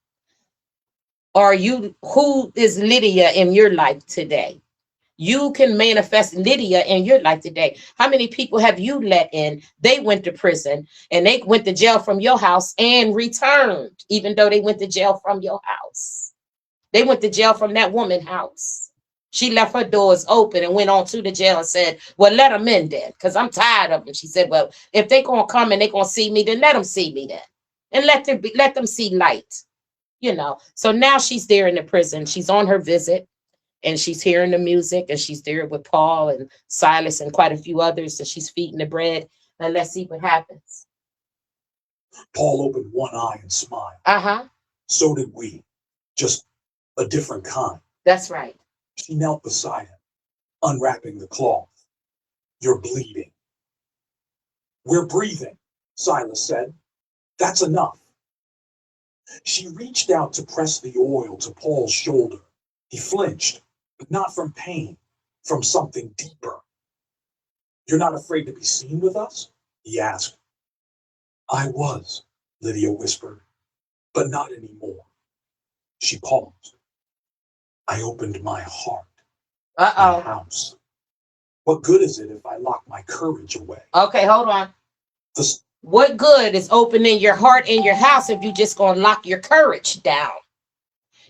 Who is Lydia in your life today? You can manifest Lydia in your life today. How many people have you let in? They went to prison and they went to jail from your house and returned, even though they went to jail from your house. They went to jail from that woman's house. She left her doors open and went on to the jail and said, well, let them in then, because I'm tired of them. She said, well, if they're going to come and they're going to see me, then let them see me then. And let them see light, So now she's there in the prison. She's on her visit and she's hearing the music and she's there with Paul and Silas and quite a few others. And she's feeding the bread. And let's see what happens. Paul opened one eye and smiled. Uh-huh. So did we, just a different kind. That's right. She knelt beside him, unwrapping the cloth. You're bleeding. We're breathing, Silas said. That's enough. She reached out to press the oil to Paul's shoulder. He flinched, but not from pain, from something deeper. You're not afraid to be seen with us? He asked. I was, Lydia whispered, but not anymore. She paused. I opened my heart, my house. What good is it if I lock my courage away? Okay, hold on. What good is opening your heart in your house if you just gonna lock your courage down?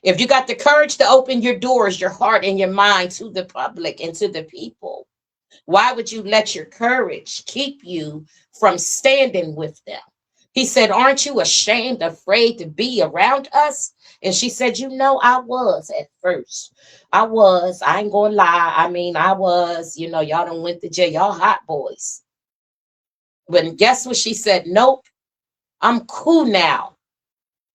If you got the courage to open your doors, your heart and your mind to the public and to the people, why would you let your courage keep you from standing with them? He said, aren't you ashamed, afraid to be around us? And she said, I was at first. I was. I ain't gonna lie. I was, y'all done went to jail. Y'all hot boys. But guess what she said? Nope. I'm cool now.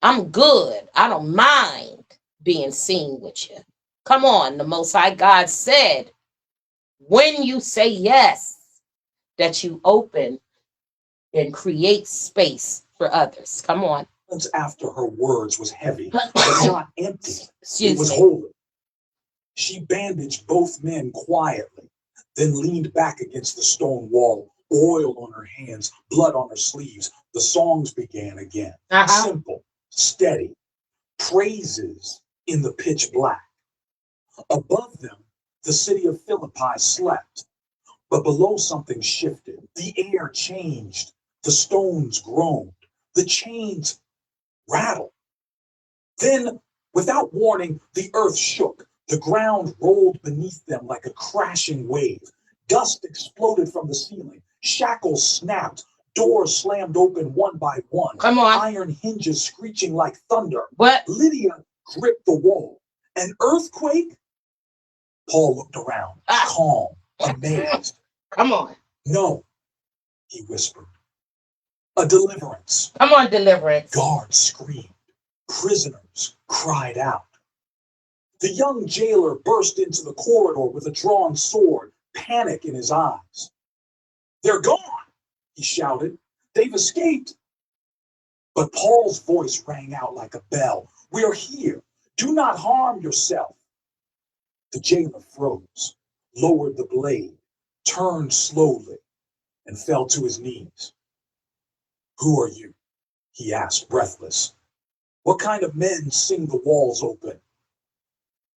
I'm good. I don't mind being seen with you. Come on. The Most High God said, when you say yes, that you open and create space for others. Come on. After her words was heavy, but not empty. It was holy. She bandaged both men quietly, then leaned back against the stone wall, oil on her hands, blood on her sleeves. The songs began again. Simple, steady, praises in the pitch black. Above them, the city of Philippi slept, but below something shifted. The air changed, the stones groaned, the chains rattled. Then, without warning, the earth shook. The ground rolled beneath them like a crashing wave. Dust exploded from the ceiling. Shackles snapped. Doors slammed open one by one. Come on. Iron hinges screeching like thunder. What? Lydia gripped the wall. An earthquake? Paul looked around, calm, amazed. Come on. No, he whispered. A deliverance. Come on, deliverance. Guards screamed. Prisoners cried out. The young jailer burst into the corridor with a drawn sword, panic in his eyes. They're gone, he shouted. They've escaped. But Paul's voice rang out like a bell. We're here. Do not harm yourself. The jailer froze, lowered the blade, turned slowly, and fell to his knees. Who are you? He asked, breathless. What kind of men sing the walls open?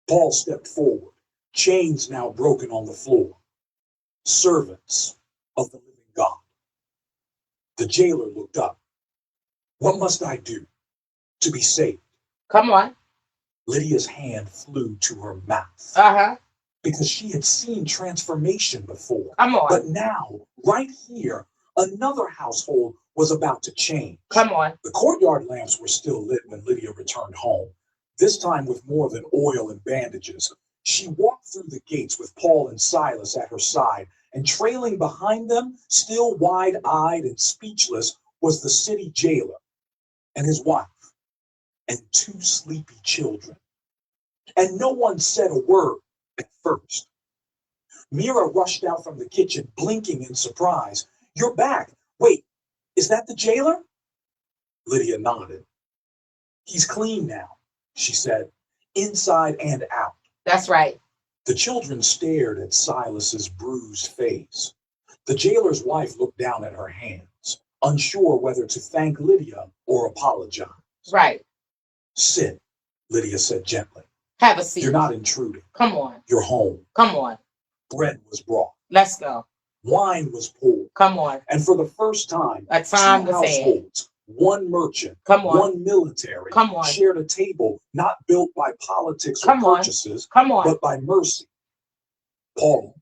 Paul stepped forward, chains now broken on the floor. Servants of the living God. The jailer looked up. What must I do to be saved? Come on. Lydia's hand flew to her mouth. Uh-huh. Because she had seen transformation before. Come on. But now, right here, another household was about to change. Come on. The courtyard lamps were still lit when Lydia returned home, this time with more than oil and bandages. She walked through the gates with Paul and Silas at her side, and trailing behind them, still wide-eyed and speechless, was the city jailer and his wife and two sleepy children. And no one said a word at first. Mira rushed out from the kitchen, blinking in surprise. You're back. Wait, is that the jailer? Lydia nodded. He's clean now, she said, inside and out. That's right. The children stared at Silas's bruised face. The jailer's wife looked down at her hands, unsure whether to thank Lydia or apologize. Right. Sit, Lydia said gently. Have a seat. You're not intruding. Come on. You're home. Come on. Bread was brought. Let's go. Wine was poured. Come on. And for the first time, a time two households, one merchant, come on, one military, come on, shared a table not built by politics come or purchases, come on, but by mercy. Paul.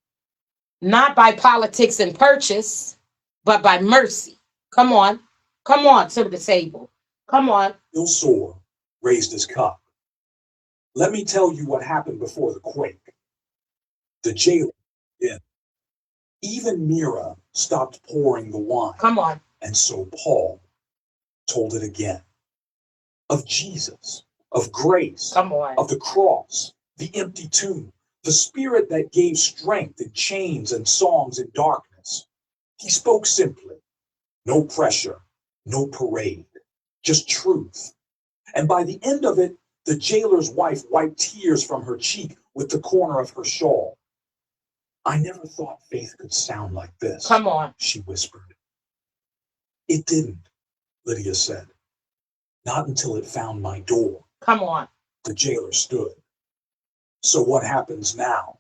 Not by politics and purchase, but by mercy. Come on. Come on to the table. Come on. Ilsor raised his cup. Let me tell you what happened before the quake. The jailer did. Even Mira stopped pouring the wine. Come on. And so Paul told it again. Of Jesus, of grace, come on, of the cross, the empty tomb, the spirit that gave strength in chains and songs in darkness. He spoke simply. No pressure, no parade, just truth. And by the end of it, the jailer's wife wiped tears from her cheek with the corner of her shawl. I never thought faith could sound like this. Come on, she whispered. It didn't, Lydia said. Not until it found my door. Come on. The jailer stood. So what happens now?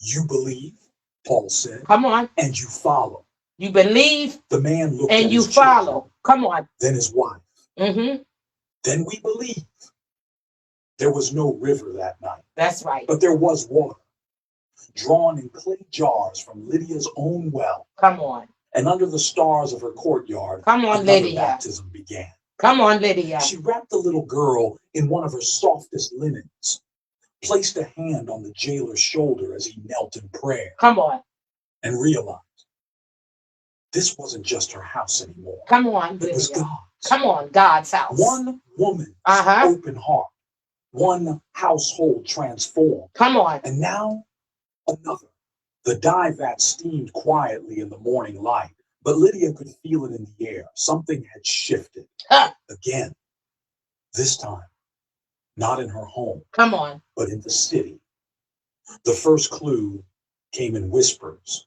You believe, Paul said. Come on. And you follow. You believe. The man looked and at you his follow. Children, come on. Then his wife. Mm-hmm. Then we believe. There was no river that night. That's right. But there was water, drawn in clay jars from Lydia's own well. Come on. And under the stars of her courtyard, come on, another Lydia. baptism began. Come on, Lydia. She wrapped the little girl in one of her softest linens, placed a hand on the jailer's shoulder as he knelt in prayer. Come on. And realized this wasn't just her house anymore. Come on, it Lydia. was God's. Come on, God's house. One woman's open heart. One household transformed. Come on. And now another. The dye vat steamed quietly in the morning light, but Lydia could feel it in the air. Something had shifted. Again. This time, not in her home. Come on. But in the city. The first clue came in whispers.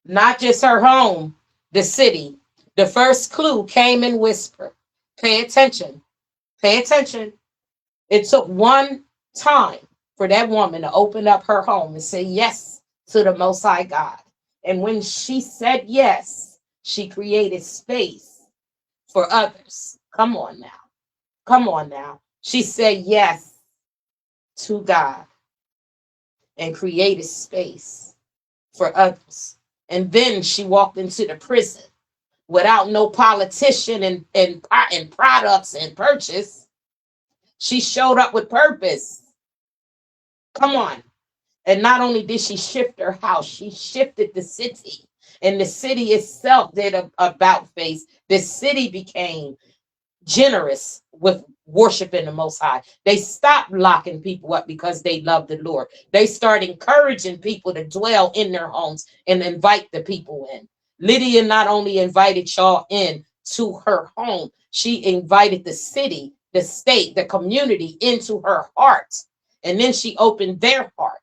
Not just her home, the city. The first clue came in whisper. Pay attention. Pay attention. It took one time for that woman to open up her home and say yes to the Most High God. And when she said yes, she created space for others. Come on now. Come on now. She said yes to God and created space for others. And then she walked into the prison without no politician and products and purchase. She showed up with purpose. Come on. And not only did she shift her house, she shifted the city. And the city itself did a about face. The city became generous with worshiping the Most High. They stopped locking people up because they love the Lord. They start encouraging people to dwell in their homes and invite the people in. Lydia not only invited y'all in to her home, she invited the city, the state, the community into her heart. And then she opened their heart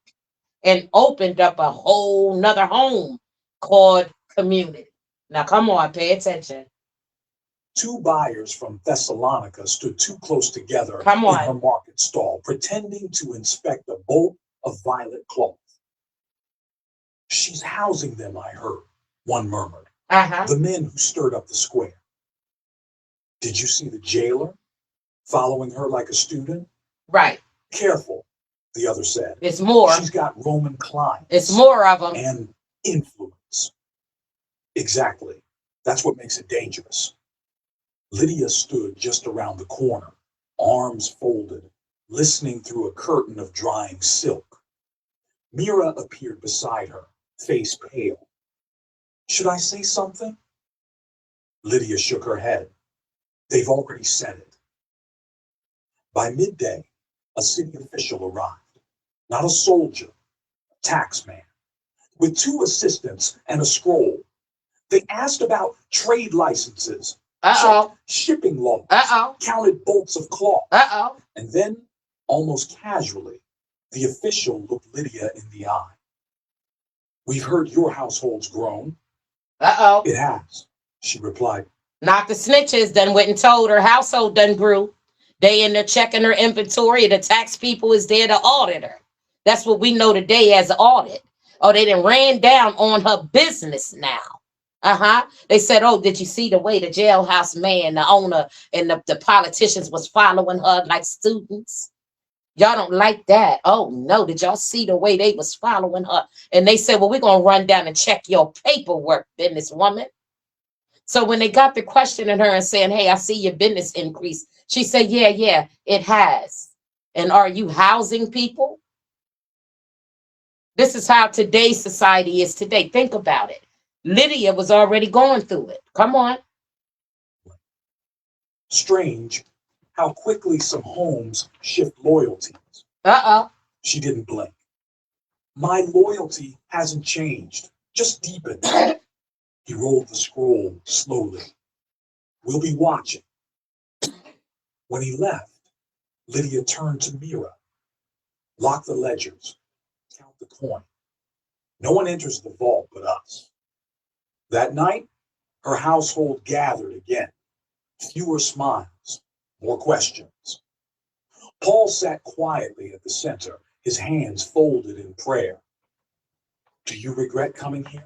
and opened up a whole nother home called community. Now, come on, pay attention. Two buyers from Thessalonica stood too close together in her market stall, pretending to inspect a bolt of violet cloth. She's housing them, I heard, one murmured. Uh-huh. The men who stirred up the square. Did you see the jailer following her like a student? Right. Careful, the other said. It's more. She's got Roman clients. It's more of them. And influence. Exactly. That's what makes it dangerous. Lydia stood just around the corner, arms folded, listening through a curtain of drying silk. Mira appeared beside her, face pale. Should I say something? Lydia shook her head. They've already said it. By midday, a city official arrived. Not a soldier, a taxman, with 2 assistants and a scroll. They asked about trade licenses, checked shipping laws, counted bolts of cloth. And then, almost casually, the official looked Lydia in the eye. We've heard your household's grown. It has, she replied. Not the snitches done went and told her household done grew. They in there checking her inventory. The tax people is there to audit her. That's what we know today as an audit. Oh, they done ran down on her business now. They said, oh, did you see the way the jailhouse man, the owner, and the politicians was following her like students? Y'all don't like that. Oh, no. Did y'all see the way they was following her? And they said, well, we're going to run down and check your paperwork, businesswoman. So when they got to questioning her and saying, hey, I see your business increase, she said, yeah, it has. And are you housing people? This is how today's society is today. Think about it. Lydia was already going through it. Come on. Strange how quickly some homes shift loyalties. She didn't blink. My loyalty hasn't changed, just deepened. He rolled the scroll slowly. We'll be watching. When he left, Lydia turned to Mira. Lock the ledgers. Count the coin. No one enters the vault but us. That night, her household gathered again. Fewer smiles, more questions. Paul sat quietly at the center, his hands folded in prayer. Do you regret coming here?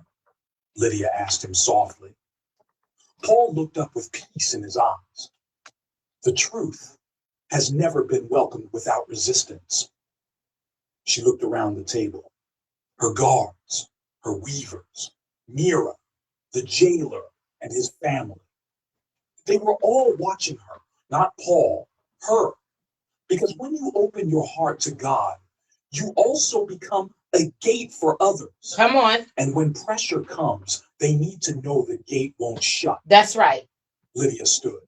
Lydia asked him softly. Paul looked up with peace in his eyes. The truth has never been welcomed without resistance. She looked around the table. Her guards, her weavers, Mira, the jailer, and his family. They were all watching her, not Paul, her. Because when you open your heart to God, you also become a gate for others. Come on. And when pressure comes, they need to know the gate won't shut. That's right. Lydia stood.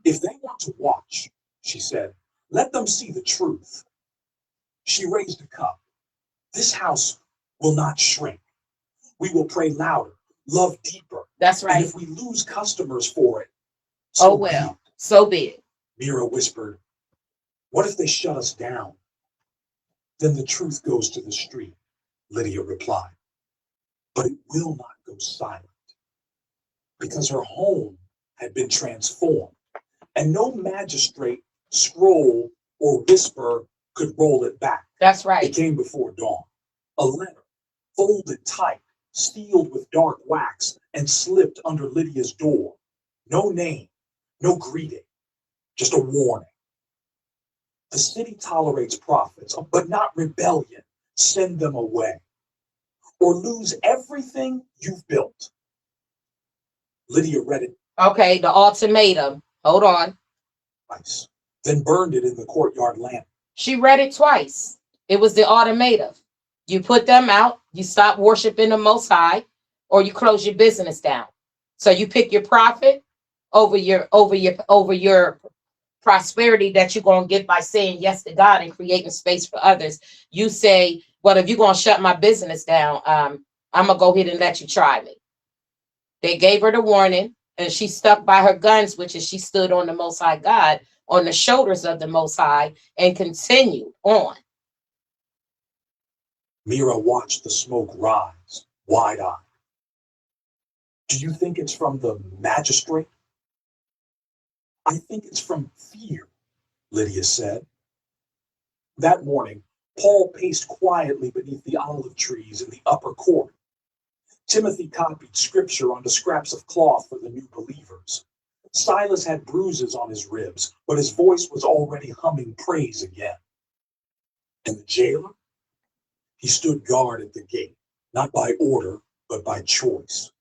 If they want to watch, she said, let them see the truth. She raised a cup. This house will not shrink. We will pray louder, love deeper. That's right. And if we lose customers for it, so well, so be it. Mira whispered, what if they shut us down? Then the truth goes to the street, Lydia replied. But it will not go silent, because her home had been transformed, and no magistrate, scroll, or whisper could roll it back. That's right. It came before dawn. A letter, folded tight, sealed with dark wax, and slipped under Lydia's door. No name, no greeting, just a warning. The city tolerates prophets, but not rebellion. Send them away, or lose everything you've built. Lydia read it. Okay, the ultimatum. Hold on. Twice, then burned it in the courtyard lamp. She read it twice. It was the ultimatum. You put them out, you stop worshiping the Most High, or you close your business down. So you pick your profit over your prosperity that you're going to get by saying yes to God and creating space for others. You say, well, if you're going to shut my business down, I'm going to go ahead and let you try me. They gave her the warning, and she stuck by her guns, which is she stood on the Most High God, on the shoulders of the Most High, and continued on. Mira watched the smoke rise, wide-eyed. Do you think it's from the magistrate? I think it's from fear, Lydia said. That morning, Paul paced quietly beneath the olive trees in the upper court. Timothy copied scripture onto scraps of cloth for the new believers. Silas had bruises on his ribs, but his voice was already humming praise again. And the jailer? He stood guard at the gate, not by order, but by choice.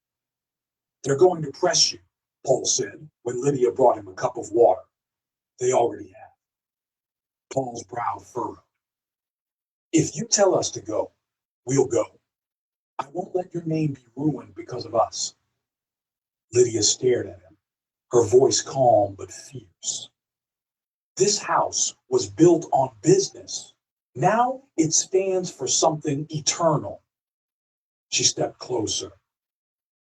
They're going to press you, Paul said when Lydia brought him a cup of water. They already have. Paul's brow furrowed. If you tell us to go, we'll go. I won't let your name be ruined because of us. Lydia stared at him, her voice calm but fierce. This house was built on business. Now it stands for something eternal. She stepped closer.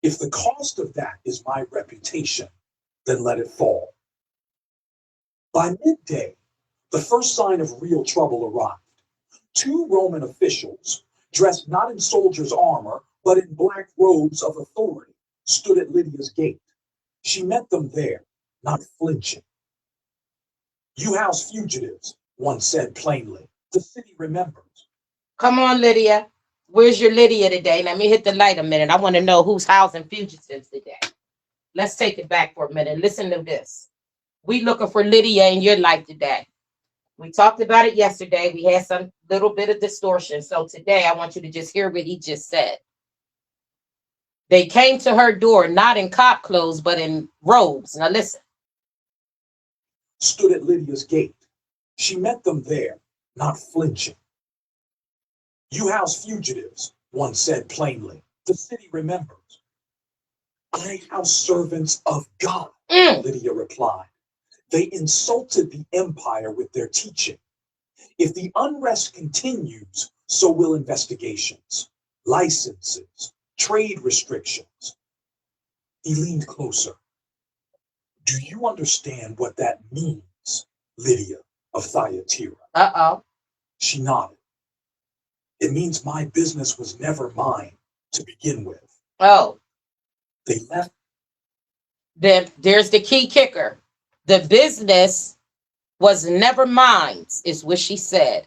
If the cost of that is my reputation, then let it fall. By midday, the first sign of real trouble arrived. 2 Roman officials, dressed not in soldiers' armor, but in black robes of authority, stood at Lydia's gate. She met them there, not flinching. You house fugitives, one said plainly. The city remembers. Come on, Lydia. Where's your Lydia today? Let me hit the light a minute. I want to know who's housing fugitives today. Let's take it back for a minute. Listen to this. We looking for Lydia in your life today. We talked about it yesterday. We had some little bit of distortion. So today I want you to just hear what he just said. They came to her door, not in cop clothes, but in robes. Now listen. Stood at Lydia's gate. She met them there, not flinching. You house fugitives, one said plainly. The city remembers. I house servants of God, Lydia replied. They insulted the empire with their teaching. If the unrest continues, so will investigations, licenses, trade restrictions. He leaned closer. Do you understand what that means, Lydia of Thyatira? Uh-oh. She nodded. It means my business was never mine to begin with. Oh. They left. Then there's the key kicker. The business was never mine, is what she said.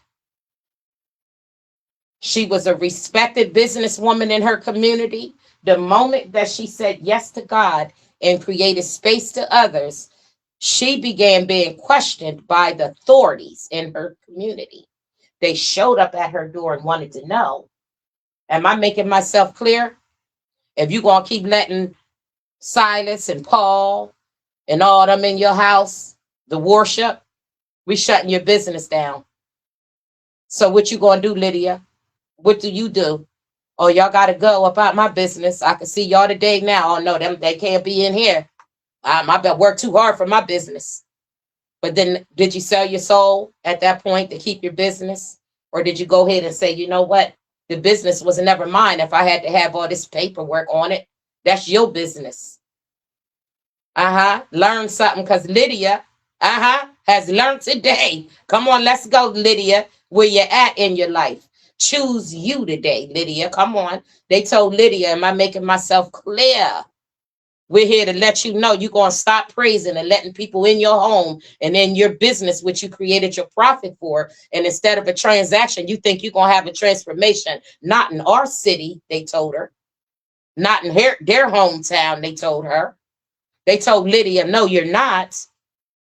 She was a respected businesswoman in her community. The moment that she said yes to God and created space to others, she began being questioned by the authorities in her community. They showed up at her door and wanted to know, am I making myself clear? If you're going to keep letting Silas and Paul and all them in your house, the worship, we shutting your business down. So what you going to do, Lydia? What do you do? Oh, y'all got to go about my business. I can see y'all today now. Oh, no, they can't be in here. I bet work too hard for my business. But then did you sell your soul at that point to keep your business? Or did you go ahead and say, you know what? The business was never mine. If I had to have all this paperwork on it, that's your business. Learn something because Lydia, has learned today. Come on, let's go, Lydia. Where you at in your life? Choose you today, Lydia. Come on. They told Lydia, am I making myself clear? We're here to let you know you're going to stop praising and letting people in your home and in your business, which you created your profit for. And instead of a transaction, you think you're going to have a transformation. Not in our city, they told her. Not in their hometown, they told her. They told Lydia, no, you're not.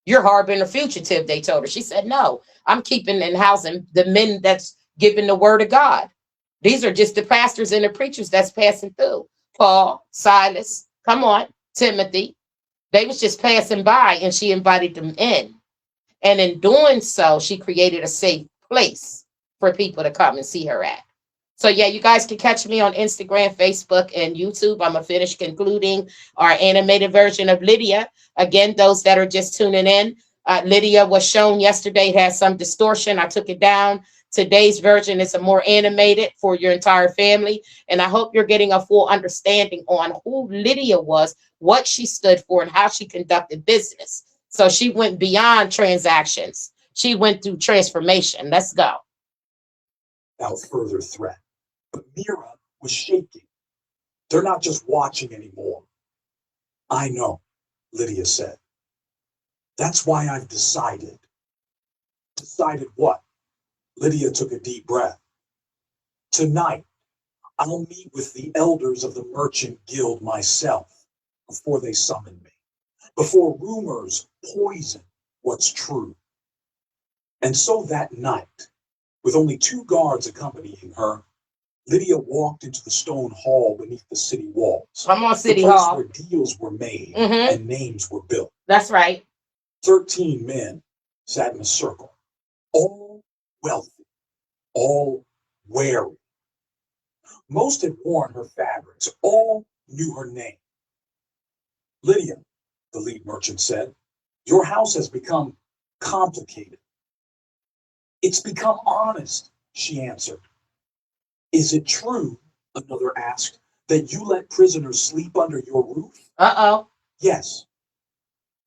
You're harboring a fugitive, they told her. She said, no, I'm keeping and housing the men that's giving the word of God. These are just the pastors and the preachers that's passing through. Paul, Silas, come on, Timothy. They was just passing by and she invited them in. And in doing so, she created a safe place for people to come and see her at. So yeah, you guys can catch me on Instagram, Facebook, and YouTube. I'm going to finish concluding our animated version of Lydia. Again, those that are just tuning in, Lydia was shown yesterday. It has some distortion. I took it down. Today's version is a more animated for your entire family. And I hope you're getting a full understanding on who Lydia was, what she stood for, and how she conducted business. So she went beyond transactions. She went through transformation. Let's go. Without further threat. But Mira was shaking. They're not just watching anymore. I know, Lydia said. That's why I've decided. Decided what? Lydia took a deep breath. Tonight, I'll meet with the elders of the merchant guild myself before they summon me, before rumors poison what's true. And so that night, with only 2 guards accompanying her, Lydia walked into the stone hall beneath the city walls. Come on, City the place Hall. where deals were made Mm-hmm. and names were built. That's right. 13 men sat in a circle, all wealthy, all wary. Most had worn her fabrics, all knew her name. Lydia, the lead merchant said, your house has become complicated. It's become honest, she answered. Is it true, another asked, that you let prisoners sleep under your roof? Uh-oh. Yes.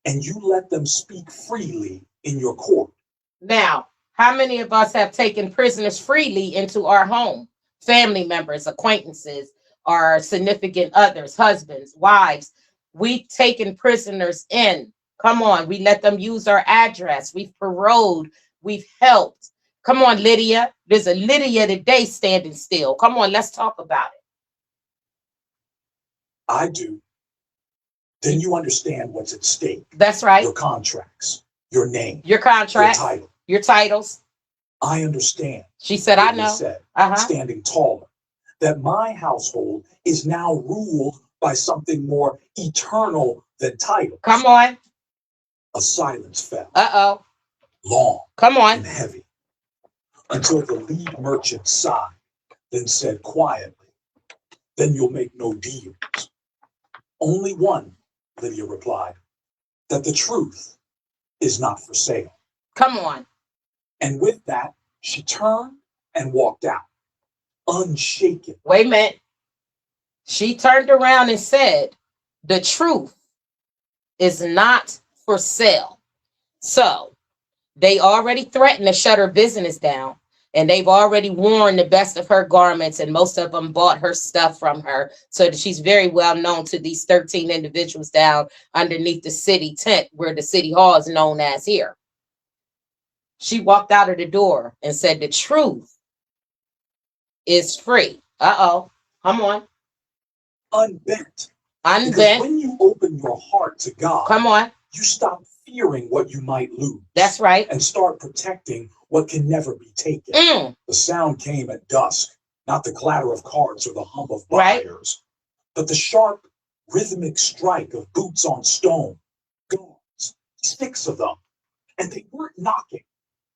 And you let them speak freely in your court? Now, how many of us have taken prisoners freely into our home? Family members, acquaintances, our significant others, husbands, wives. We've taken prisoners in. Come on, we let them use our address. We've paroled. We've helped. Come on, Lydia. There's a Lydia today standing still. Come on, let's talk about it. I do. Then you understand what's at stake. That's right. Your contracts, your name, your contracts, your title, your titles. I understand. She said, I know. Said, standing taller, that my household is now ruled by something more eternal than titles. Come on. A silence fell. Uh-oh. Long. Come on. And heavy. Until the lead merchant sighed, then said quietly, then you'll make no deals. Only one, Lydia replied, that the truth is not for sale. Come on. And with that, she turned and walked out, unshaken. Wait a minute. She turned around and said, the truth is not for sale. So they already threatened to shut her business down. And they've already worn the best of her garments, and most of them bought her stuff from her. So that she's very well known to these 13 individuals down underneath the city tent where the city hall is known as here. She walked out of the door and said, the truth is free. Uh-oh. Come on. Unbent. Unbent. Because when you open your heart to God, come on, you stop fearing what you might lose. That's right. And start protecting what can never be taken. The sound came at dusk, not the clatter of carts or the hum of buyers, but the sharp, rhythmic strike of boots on stone, guards, 6 of them. And they weren't knocking,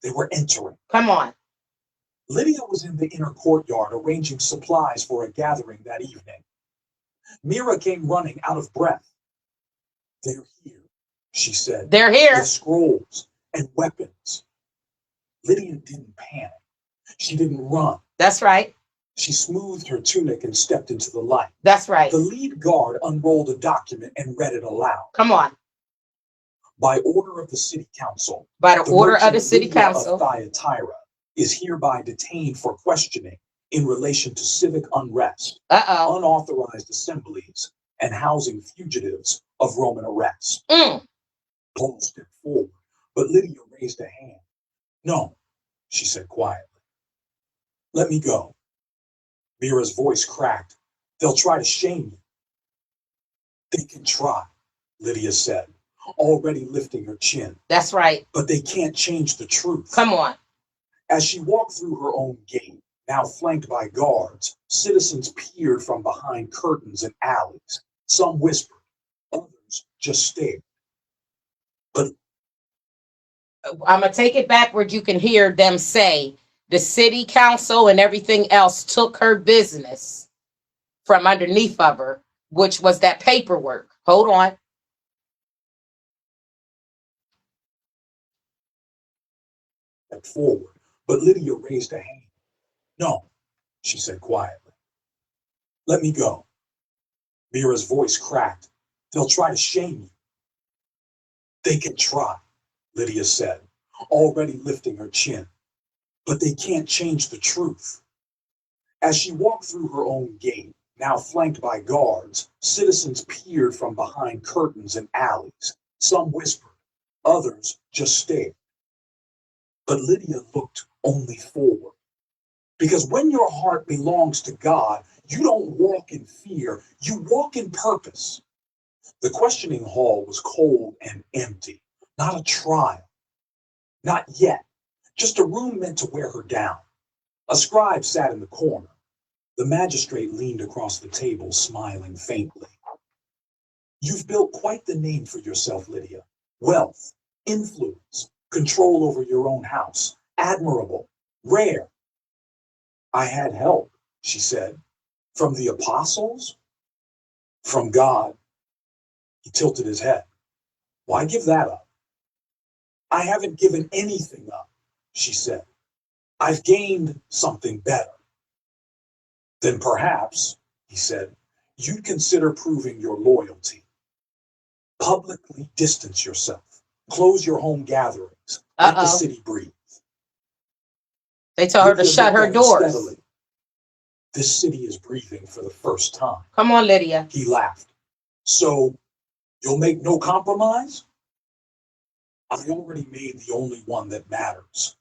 they were entering. Come on. Lydia was in the inner courtyard arranging supplies for a gathering that evening. Mira came running out of breath. They're here, she said. They're here. With scrolls and weapons. Lydia didn't panic. She didn't run. That's right. She smoothed her tunic and stepped into the light. That's right. The lead guard unrolled a document and read it aloud. Come on. By order of the city council. By the order of the city council. Of Thyatira is hereby detained for questioning in relation to civic unrest, unauthorized assemblies, and housing fugitives of Roman arrest. Paul stepped forward, but Lydia raised a hand. No, she said quietly. Let me go. Mira's voice cracked. They'll try to shame you. They can try, Lydia said, already lifting her chin. That's right. But they can't change the truth. Come on. As she walked through her own gate, now flanked by guards, citizens peered from behind curtains and alleys. Some whispered, others just stared. But I'm going to take it backward. You can hear them say the city council and everything else took her business from underneath of her, which was that paperwork. Hold on. Forward, but Lydia raised a hand. No, she said quietly. Let me go. Mira's voice cracked. They'll try to shame you. They can try, Lydia said, already lifting her chin. But they can't change the truth. As she walked through her own gate, now flanked by guards, citizens peered from behind curtains and alleys. Some whispered, others just stared. But Lydia looked only forward. Because when your heart belongs to God, You don't walk in fear, you walk in purpose. The questioning hall was cold and empty, not a trial, not yet, just a room meant to wear her down. A scribe sat in the corner. The magistrate leaned across the table, smiling faintly. You've built quite the name for yourself, Lydia. Wealth, influence, control over your own house. Admirable, rare. I had help, she said. From the apostles? From God. He tilted his head. Why give that up? I haven't given anything up, she said. I've gained something better. Then perhaps, he said, you'd consider proving your loyalty. Publicly distance yourself. Close your home gatherings. Let the city breathe. They told her to shut her doors. Steadily. This city is breathing for the first time. Come on, Lydia. He laughed. So, you'll make no compromise? I already made the only one that matters.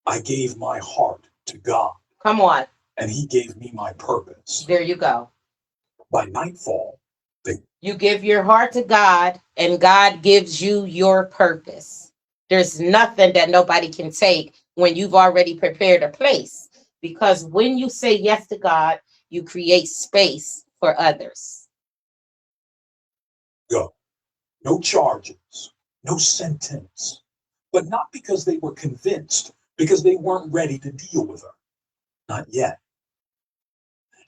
I gave my heart to God. Come on. And he gave me my purpose. There you go. By nightfall, you give your heart to God, and God gives you your purpose. There's nothing that nobody can take when you've already prepared a place. Because when you say yes to God, you create space for others. Go. No charges, no sentence. But not because they were convinced, because they weren't ready to deal with her. Not yet.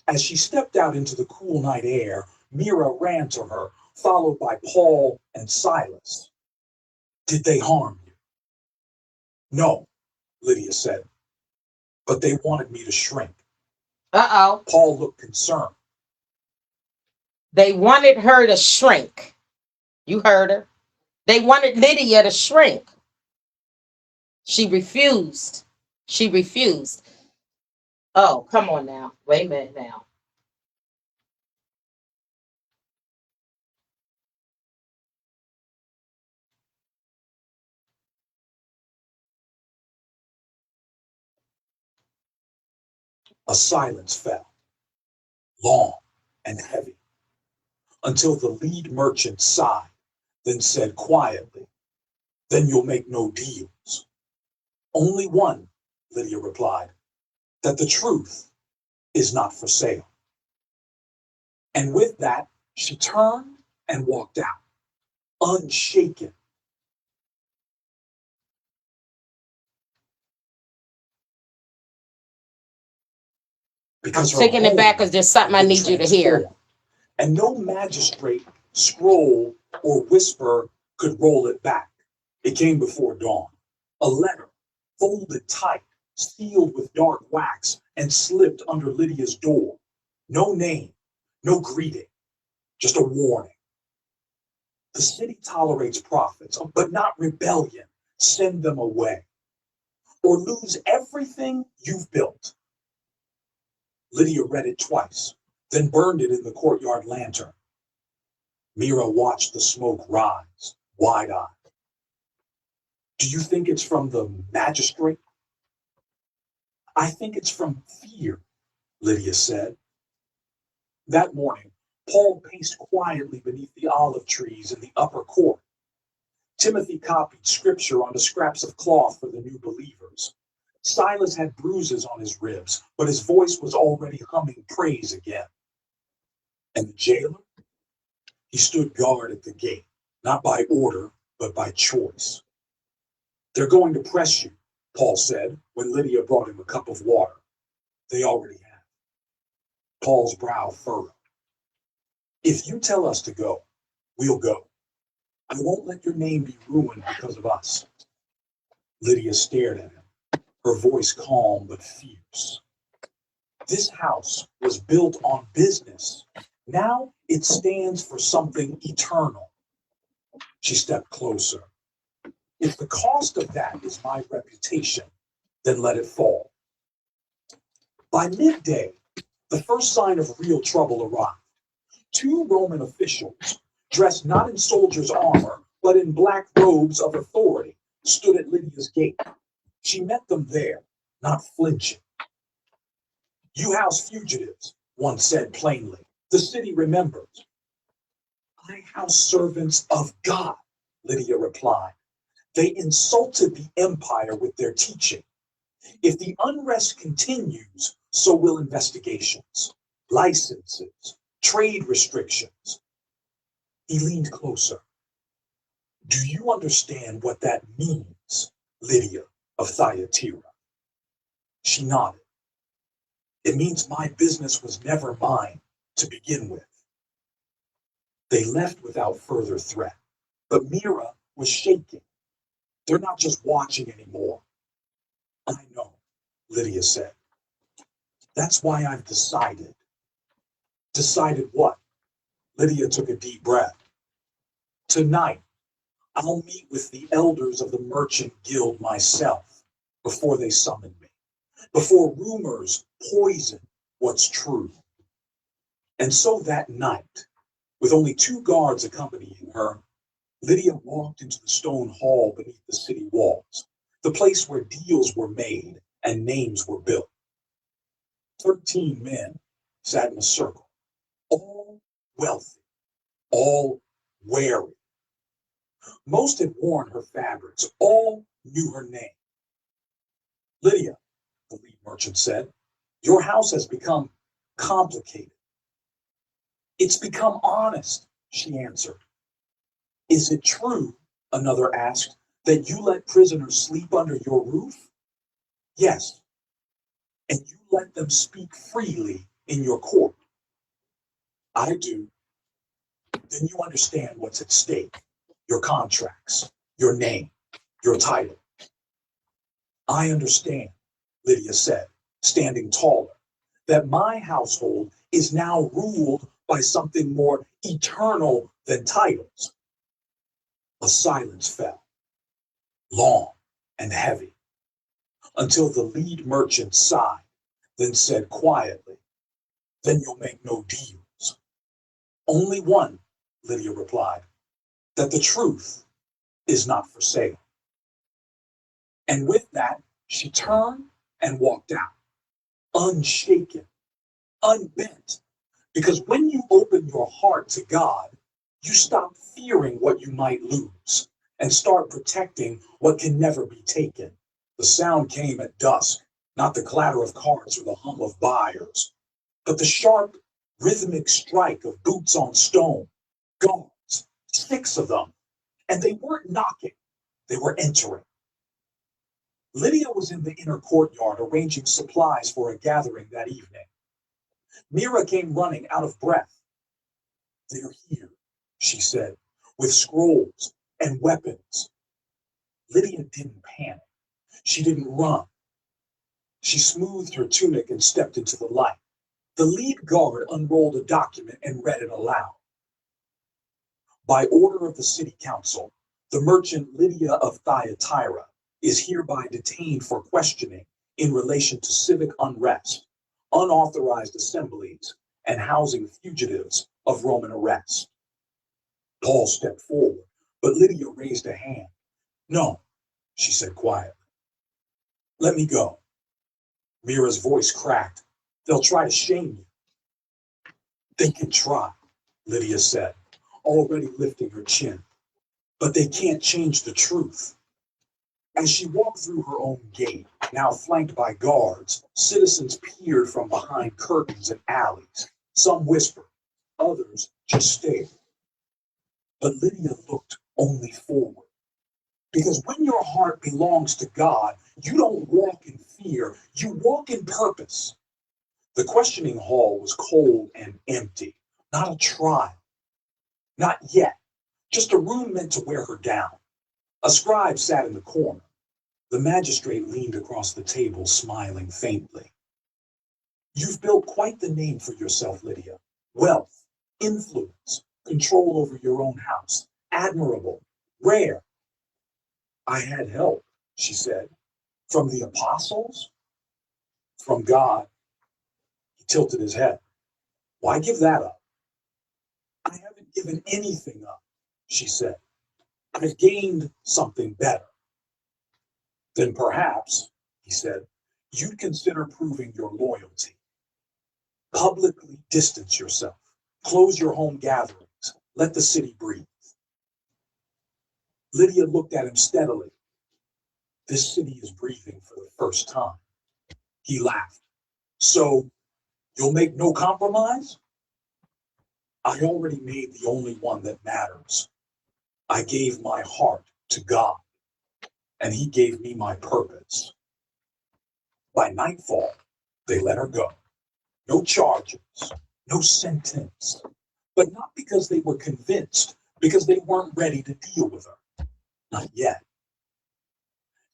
As she stepped out into the cool night air, Mira ran to her, followed by Paul and Silas. Did they harm you? No, Lydia said. But they wanted me to shrink. Uh-oh. Paul looked concerned. They wanted her to shrink. You heard her. They wanted Lydia to shrink. She refused. She refused. Oh, come on now. Wait a minute now. A silence fell, long and heavy, until the lead merchant sighed, then said quietly, then you'll make no deals. Only one, Lydia replied, that the truth is not for sale. And with that, she turned and walked out, unshaken. Because I'm taking it back because there's something I need you to hear. And no magistrate, scroll, or whisper could roll it back. It came before dawn. A letter, folded tight, sealed with dark wax, and slipped under Lydia's door. No name, no greeting, just a warning. The city tolerates prophets, but not rebellion. Send them away, or lose everything you've built. Lydia read it twice, then burned it in the courtyard lantern. Mira watched the smoke rise, wide-eyed. Do you think it's from the magistrate? I think it's from fear, Lydia said. That morning, Paul paced quietly beneath the olive trees in the upper court. Timothy copied scripture onto scraps of cloth for the new believers. Silas had bruises on his ribs, but his voice was already humming praise again. And the jailer? He stood guard at the gate, not by order, but by choice. They're going to press you, Paul said when Lydia brought him a cup of water. They already have. Paul's brow furrowed. If you tell us to go, we'll go. I won't let your name be ruined because of us. Lydia stared at him, her voice calm but fierce. This house was built on business. Now it stands for something eternal. She stepped closer. If the cost of that is my reputation, then let it fall. By midday, the first sign of real trouble arrived. 2 Roman officials, dressed not in soldiers' armor, but in black robes of authority, stood at Lydia's gate. She met them there, not flinching. You house fugitives, one said plainly. The city remembers. "I house servants of God," Lydia replied. "They insulted the empire with their teaching. If the unrest continues, so will investigations, licenses, trade restrictions." He leaned closer. "Do you understand what that means, Lydia of Thyatira?" She nodded. "It means my business was never mine to begin with." They left without further threat, but Mira was shaking. "They're not just watching anymore." "I know," Lydia said. "That's why I've decided." "Decided what?" Lydia took a deep breath. "Tonight, I'll meet with the elders of the Merchant Guild myself before they summon me, before rumors poison what's true." And so that night, with only 2 guards accompanying her, Lydia walked into the stone hall beneath the city walls, the place where deals were made and names were built. 13 men sat in a circle, all wealthy, all wary. Most had worn her fabrics, all knew her name. "Lydia," the lead merchant said, "your house has become complicated." "It's become honest," she answered. "Is it true," another asked, "that you let prisoners sleep under your roof?" "Yes." "And you let them speak freely in your court?" "I do." "Then you understand what's at stake, your contracts, your name, your title." "I understand," Lydia said, standing taller, "that my household is now ruled by something more eternal than titles." A silence fell, long and heavy, until the lead merchant sighed, then said quietly, "Then you'll make no deals." "Only one," Lydia replied, "that the truth is not for sale." And with that, she turned and walked out, unshaken, unbent. Because when you open your heart to God, you stop fearing what you might lose and start protecting what can never be taken. The sound came at dusk, not the clatter of carts or the hum of buyers, but the sharp, rhythmic strike of boots on stone. Guards, 6 of them, and they weren't knocking, they were entering. Lydia was in the inner courtyard arranging supplies for a gathering that evening. Mira came running out of breath. "They're here," she said, "with scrolls and weapons." Lydia didn't panic. She didn't run. She smoothed her tunic and stepped into the light. The lead guard unrolled a document and read it aloud. "By order of the city council, the merchant Lydia of Thyatira is hereby detained for questioning in relation to civic unrest, unauthorized assemblies, and housing fugitives of Roman arrest." Paul stepped forward, but Lydia raised a hand. "No," she said quietly. "Let me go." Mira's voice cracked. "They'll try to shame you." "They can try," Lydia said, already lifting her chin. "But they can't change the truth." As she walked through her own gate, now flanked by guards, citizens peered from behind curtains and alleys. Some whispered, others just stared. But Lydia looked only forward. Because when your heart belongs to God, you don't walk in fear, you walk in purpose. The questioning hall was cold and empty, not a trial. Not yet, just a room meant to wear her down. A scribe sat in the corner. The magistrate leaned across the table, smiling faintly. "You've built quite the name for yourself, Lydia. Wealth, influence, control over your own house. Admirable, rare." "I had help," she said. "From the apostles?" "From God." He tilted his head. "Why give that up?" "I haven't given anything up," she said. "I've gained something better." "Then perhaps," he said, "you'd consider proving your loyalty." Publicly distance yourself. Close your home gatherings. Let the city breathe. Lydia looked at him steadily. This city is breathing for the first time. He laughed. So, you'll make no compromise? I already made the only one that matters. I gave my heart to God, and He gave me my purpose. By nightfall, they let her go. No charges, no sentence. But not because they were convinced, because they weren't ready to deal with her. Not yet.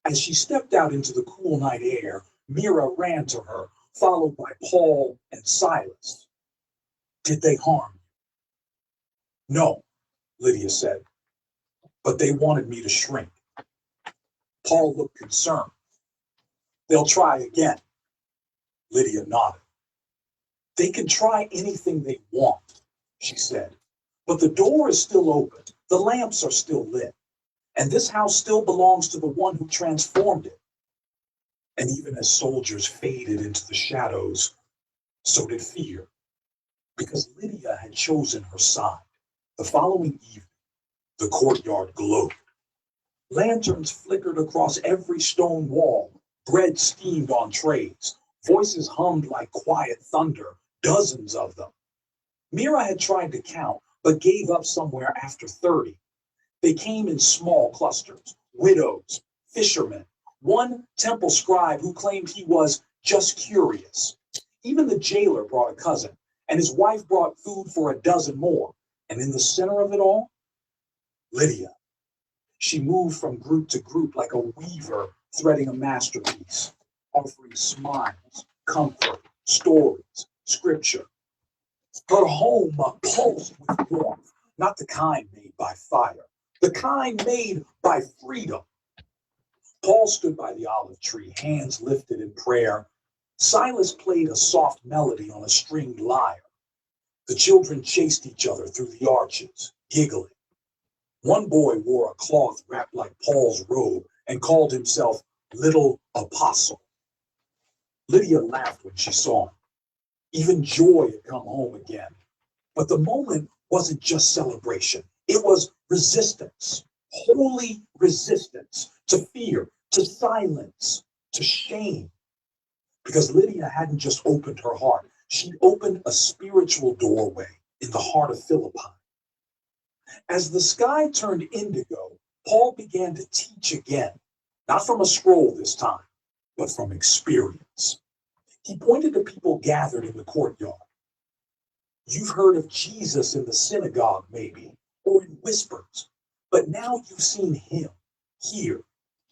As she stepped out into the cool night air, Mira ran to her, followed by Paul and Silas. Did they harm you? No, Lydia said, but they wanted me to shrink. Paul looked concerned. They'll try again. Lydia nodded. They can try anything they want, she said, but the door is still open. The lamps are still lit. And this house still belongs to the one who transformed it. And even as soldiers faded into the shadows, so did fear, because Lydia had chosen her side. The following evening, the courtyard glowed. Lanterns flickered across every stone wall. Bread steamed on trays. Voices hummed like quiet thunder, dozens of them. Mira had tried to count, but gave up somewhere after 30. They came in small clusters, widows, fishermen, one temple scribe who claimed he was just curious. Even the jailer brought a cousin, and his wife brought food for a dozen more. And in the center of it all, Lydia. She moved from group to group like a weaver threading a masterpiece, offering smiles, comfort, stories, scripture. Her home pulsed with warmth, not the kind made by fire, the kind made by freedom. Paul stood by the olive tree, hands lifted in prayer. Silas played a soft melody on a stringed lyre. The children chased each other through the arches, giggling. One boy wore a cloth wrapped like Paul's robe and called himself Little Apostle. Lydia laughed when she saw him. Even joy had come home again. But the moment wasn't just celebration. It was resistance, holy resistance to fear, to silence, to shame. Because Lydia hadn't just opened her heart. She'd opened a spiritual doorway in the heart of Philippi. As the sky turned indigo, Paul began to teach again, not from a scroll this time, but from experience. He pointed to people gathered in the courtyard. You've heard of Jesus in the synagogue, maybe, or in whispers, but now you've seen him here,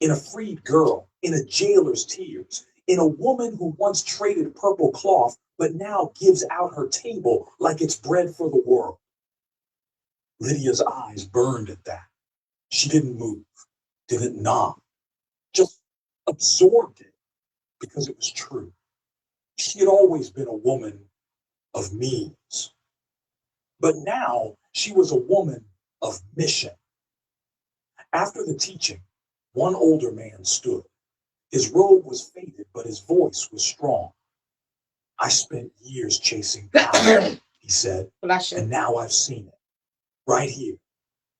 in a freed girl, in a jailer's tears, in a woman who once traded purple cloth, but now gives out her table like it's bread for the world. Lydia's eyes burned at that. She didn't move, didn't nod, just absorbed it because it was true. She had always been a woman of means, but now she was a woman of mission. After the teaching, one older man stood. His robe was faded, but his voice was strong. I spent years chasing power, he said, and now I've seen it. Right here,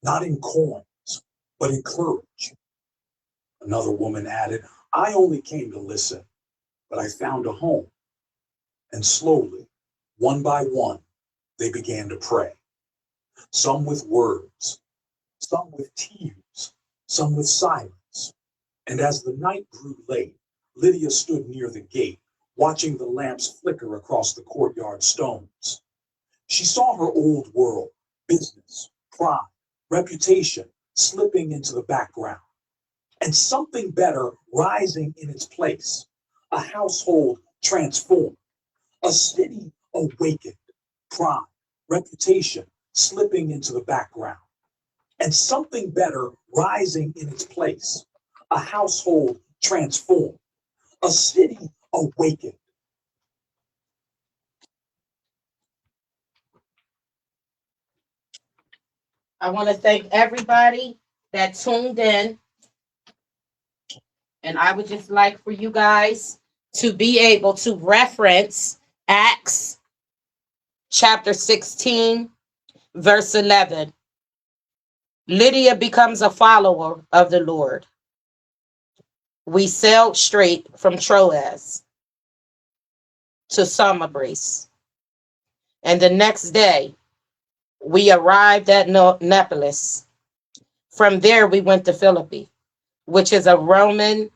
not in coins, but in courage. Another woman added, I only came to listen, but I found a home. And slowly, one by one, they began to pray. Some with words, some with tears, some with silence. And as the night grew late, Lydia stood near the gate, watching the lamps flicker across the courtyard stones. She saw her old world, business, pride, reputation, slipping into the background, and something better rising in its place. A household transformed, a city awakened, pride, reputation slipping into the background, and something better rising in its place. A household transformed, a city awakened. I want to thank everybody that tuned in. And I would just like for you guys to be able to reference Acts chapter 16, verse 11. Lydia becomes a follower of the Lord. We sailed straight from Troas to Samothrace, and the next day we arrived at Neapolis. From there, we went to Philippi, which is a Roman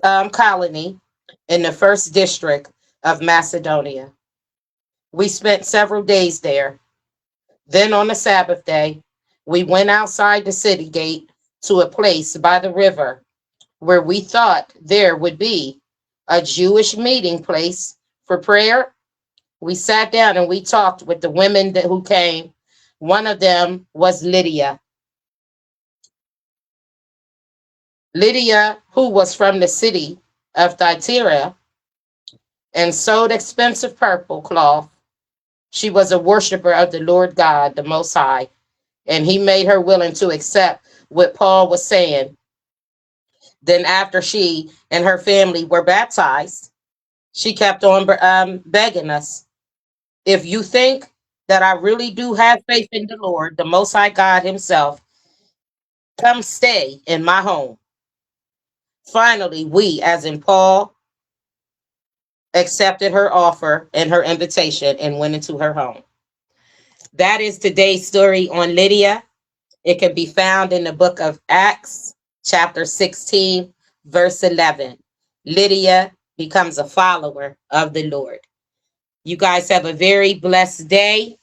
colony in the first district of Macedonia. We spent several days there. Then on the Sabbath day, we went outside the city gate to a place by the river where we thought there would be a Jewish meeting place for prayer. We sat down and we talked with the women who came. One of them was Lydia. Lydia, who was from the city of Thyatira and sewed expensive purple cloth. She was a worshiper of the Lord God, the Most High, and he made her willing to accept what Paul was saying. Then, after she and her family were baptized, she kept on begging us, if you think that I really do have faith in the Lord, the Most High God Himself, come stay in my home. Finally, we, as in Paul, accepted her offer and her invitation and went into her home. That is today's story on Lydia. It can be found in the book of Acts, chapter 16, verse 11. Lydia becomes a follower of the Lord. You guys have a very blessed day.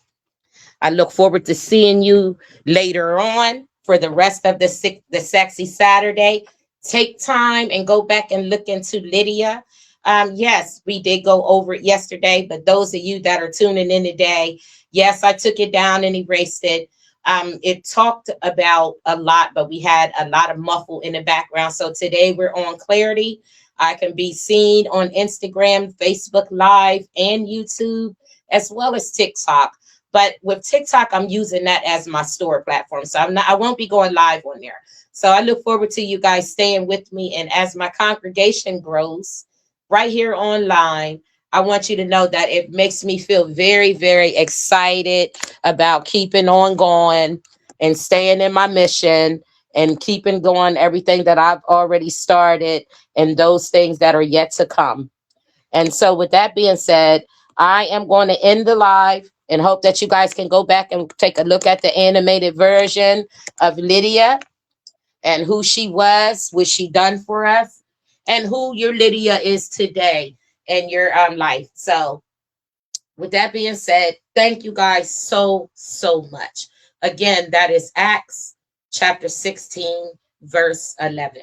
I look forward to seeing you later on for the rest of the Sexy Saturday. Take time and go back and look into Lydia. Yes, we did go over it yesterday, but those of you that are tuning in today, yes, I took it down and erased it. It talked about a lot, but we had a lot of muffle in the background. So today we're on clarity. I can be seen on Instagram, Facebook Live, and YouTube, as well as TikTok. But with TikTok, I'm using that as my store platform. So I won't be going live on there. So I look forward to you guys staying with me. And as my congregation grows right here online, I want you to know that it makes me feel very, very excited about keeping on going and staying in my mission and keeping going everything that I've already started and those things that are yet to come. And so with that being said, I am going to end the live and hope that you guys can go back and take a look at the animated version of Lydia and who she was, what she done for us, and who your Lydia is today in your life. So with that being said, thank you guys so, so much. Again, that is Acts chapter 16, verse 11.